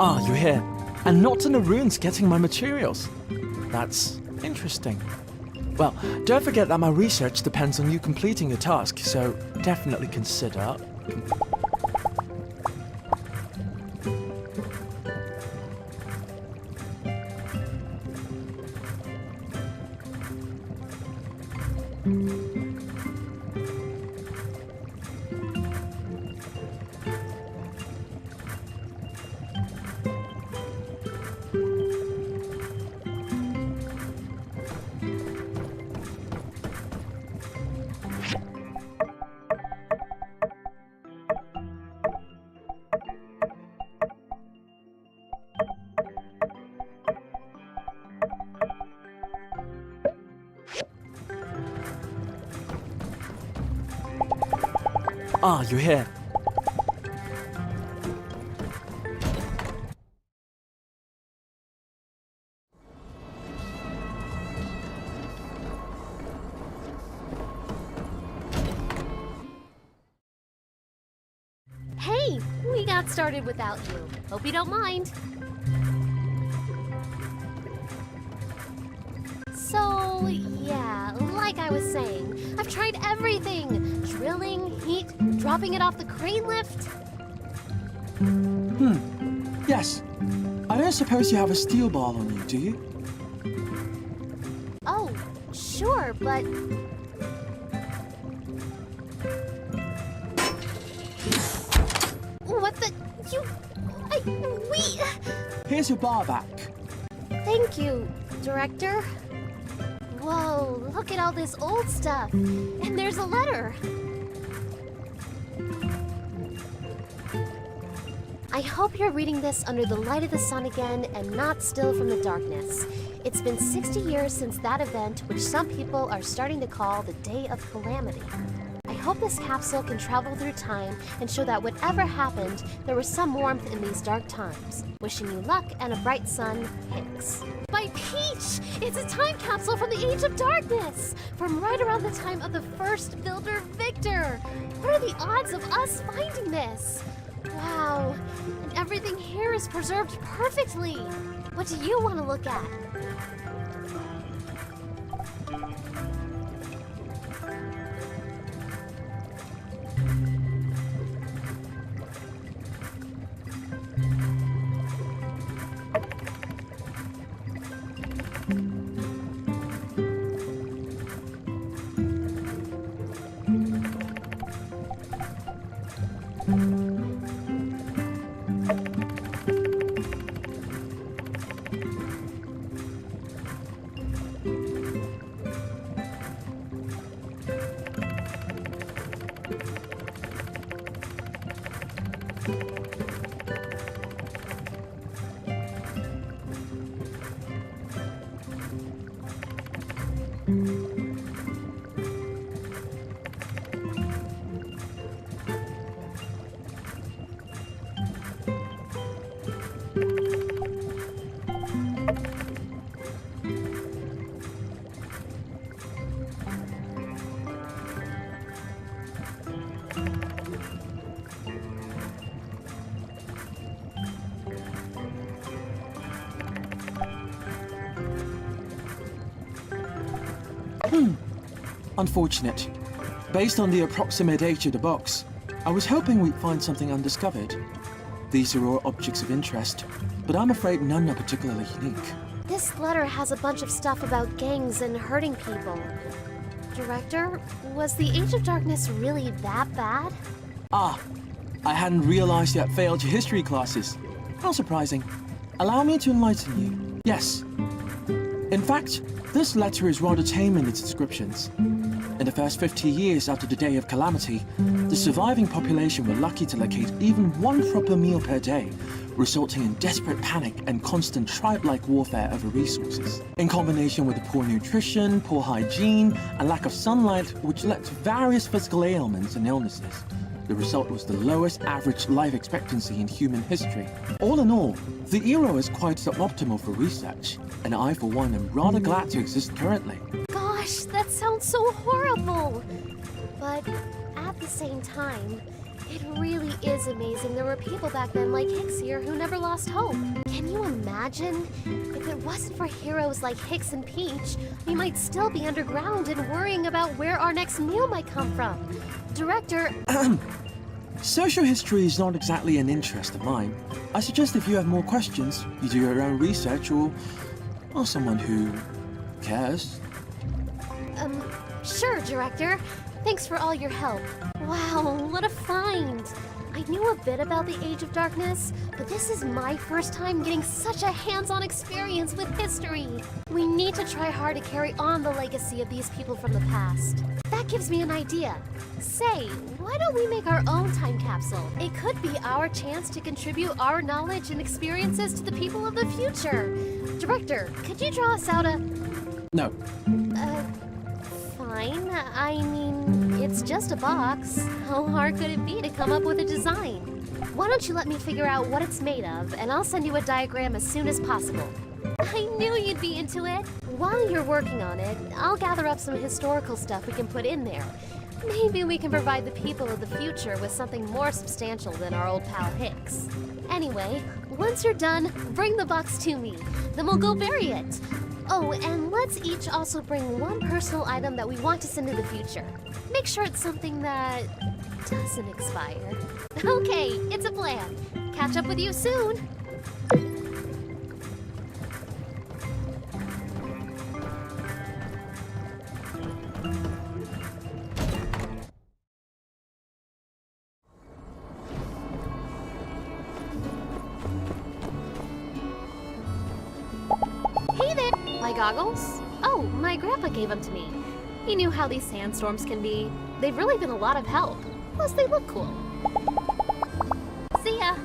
Ah, you're here. And not in the ruins getting my materials. That's interesting. Well, don't forget that my research depends on you completing your task, so definitely consider... Ah, you're here. Hey, we got started without you. Hope you don't mind. So, yeah, like I was saying, I've tried everything. Drilling, heat, dropping it off the crane lift. Yes. I don't suppose you have a steel ball on you, do you? Oh, sure, but... What the... Here's your bar back. Thank you, Director. Whoa, look at all this old stuff. And there's a letter. I hope you're reading this under the light of the sun again and not still from the darkness. It's been 60 years since that event, which some people are starting to call the Day of Calamity. I hope this capsule can travel through time and show that whatever happened, there was some warmth in these dark times. Wishing you luck and a bright sun, Hicks. By Peach! It's a time capsule from the Age of Darkness! From right around the time of the first builder, Victor! What are the odds of us finding this? Wow, and everything here is preserved perfectly. What do you want to look at? Unfortunate. Based on the approximate age of the box, I was hoping we'd find something undiscovered. These are all objects of interest, but I'm afraid none are particularly unique. This letter has a bunch of stuff about gangs and hurting people. Director, was the Age of Darkness really that bad? Ah, I hadn't realized you had failed your history classes. How surprising. Allow me to enlighten you. Yes. In fact, this letter is rather tame in its descriptions. In the first 50 years after the Day of Calamity, the surviving population were lucky to locate even one proper meal per day, resulting in desperate panic and constant tribe-like warfare over resources. In combination with the poor nutrition, poor hygiene, and lack of sunlight, which led to various physical ailments and illnesses. The result was the lowest average life expectancy in human history. All in all, the era is quite suboptimal for research, and I, for one, am rather glad to exist currently. Gosh, that sounds so horrible! But at the same time, It really is amazing there were people back then like Hicks here who never lost hope. Can you imagine? If it wasn't for heroes like Hicks and Peach, we might still be underground and worrying about where our next meal might come from. Director... Social history is not exactly an interest of mine. I suggest if you have more questions, you do your own research or someone who cares. Sure, Director. Thanks for all your help. Wow, what a find! I knew a bit about the Age of Darkness, but this is my first time getting such a hands-on experience with history. We need to try hard to carry on the legacy of these people from the past. That gives me an idea. Say, why don't we make our own time capsule? It could be our chance to contribute our knowledge and experiences to the people of the future. Director, could you draw us out a... No. Fine. I mean, it's just a box. How hard could it be to come up with a design? Why don't you let me figure out what it's made of, and I'll send you a diagram as soon as possible. I knew you'd be into it. While you're working on it, I'll gather up some historical stuff we can put in there. Maybe we can provide the people of the future with something more substantial than our old pal Hicks. Anyway, once you're done, bring the box to me. Then we'll go bury it. Oh, and let's each also bring one personal item that we want to send to the future. Make sure it's something that doesn't expire. Okay, it's a plan. Catch up with you soon. Hey there! My goggles? Oh, my grandpa gave them to me. He knew how these sandstorms can be. They've really been a lot of help. Plus, they look cool. See ya!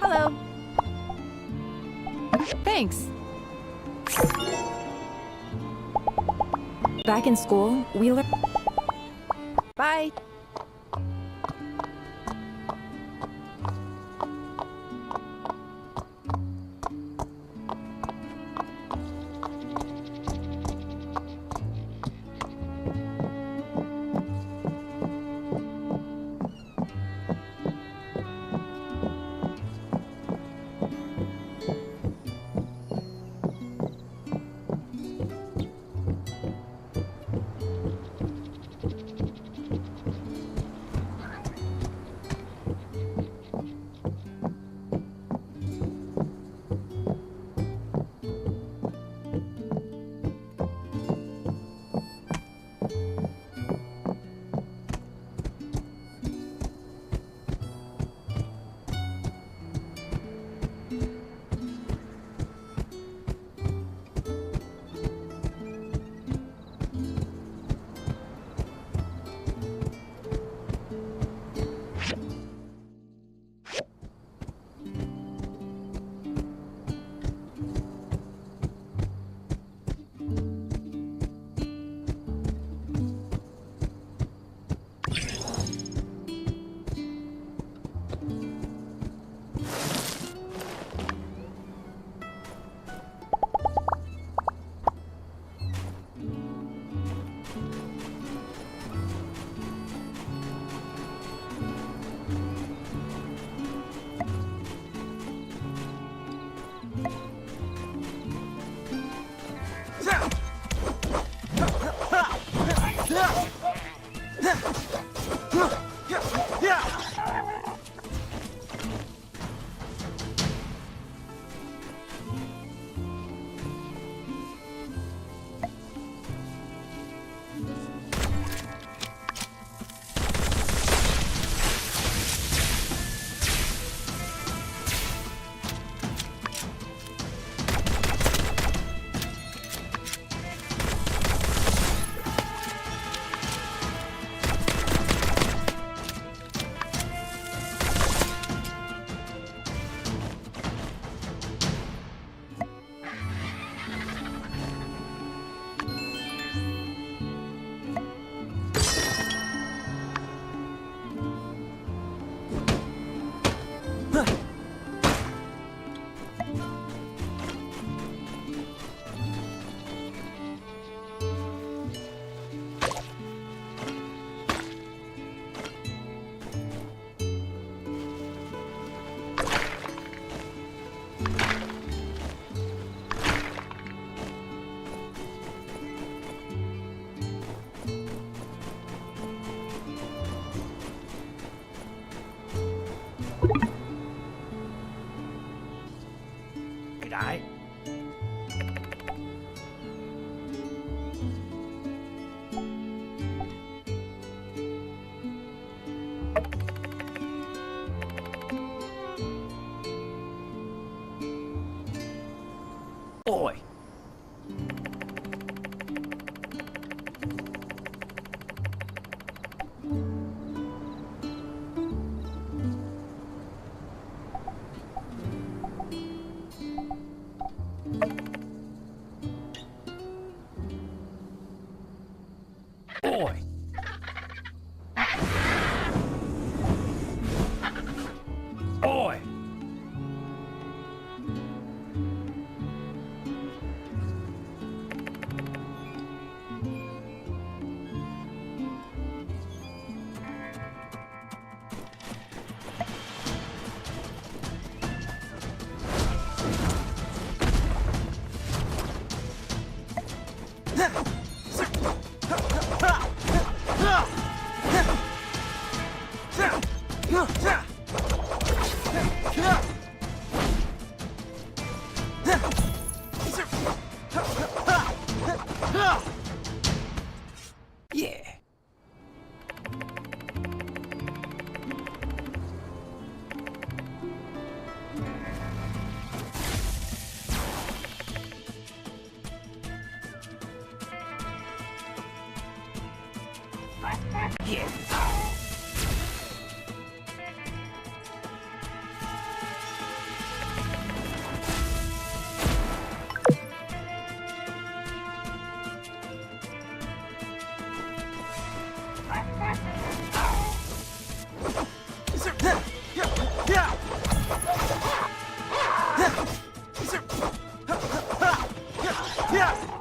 Hello. Thanks. Back in school, we learned... Bye. Boy. Boy. Yeah.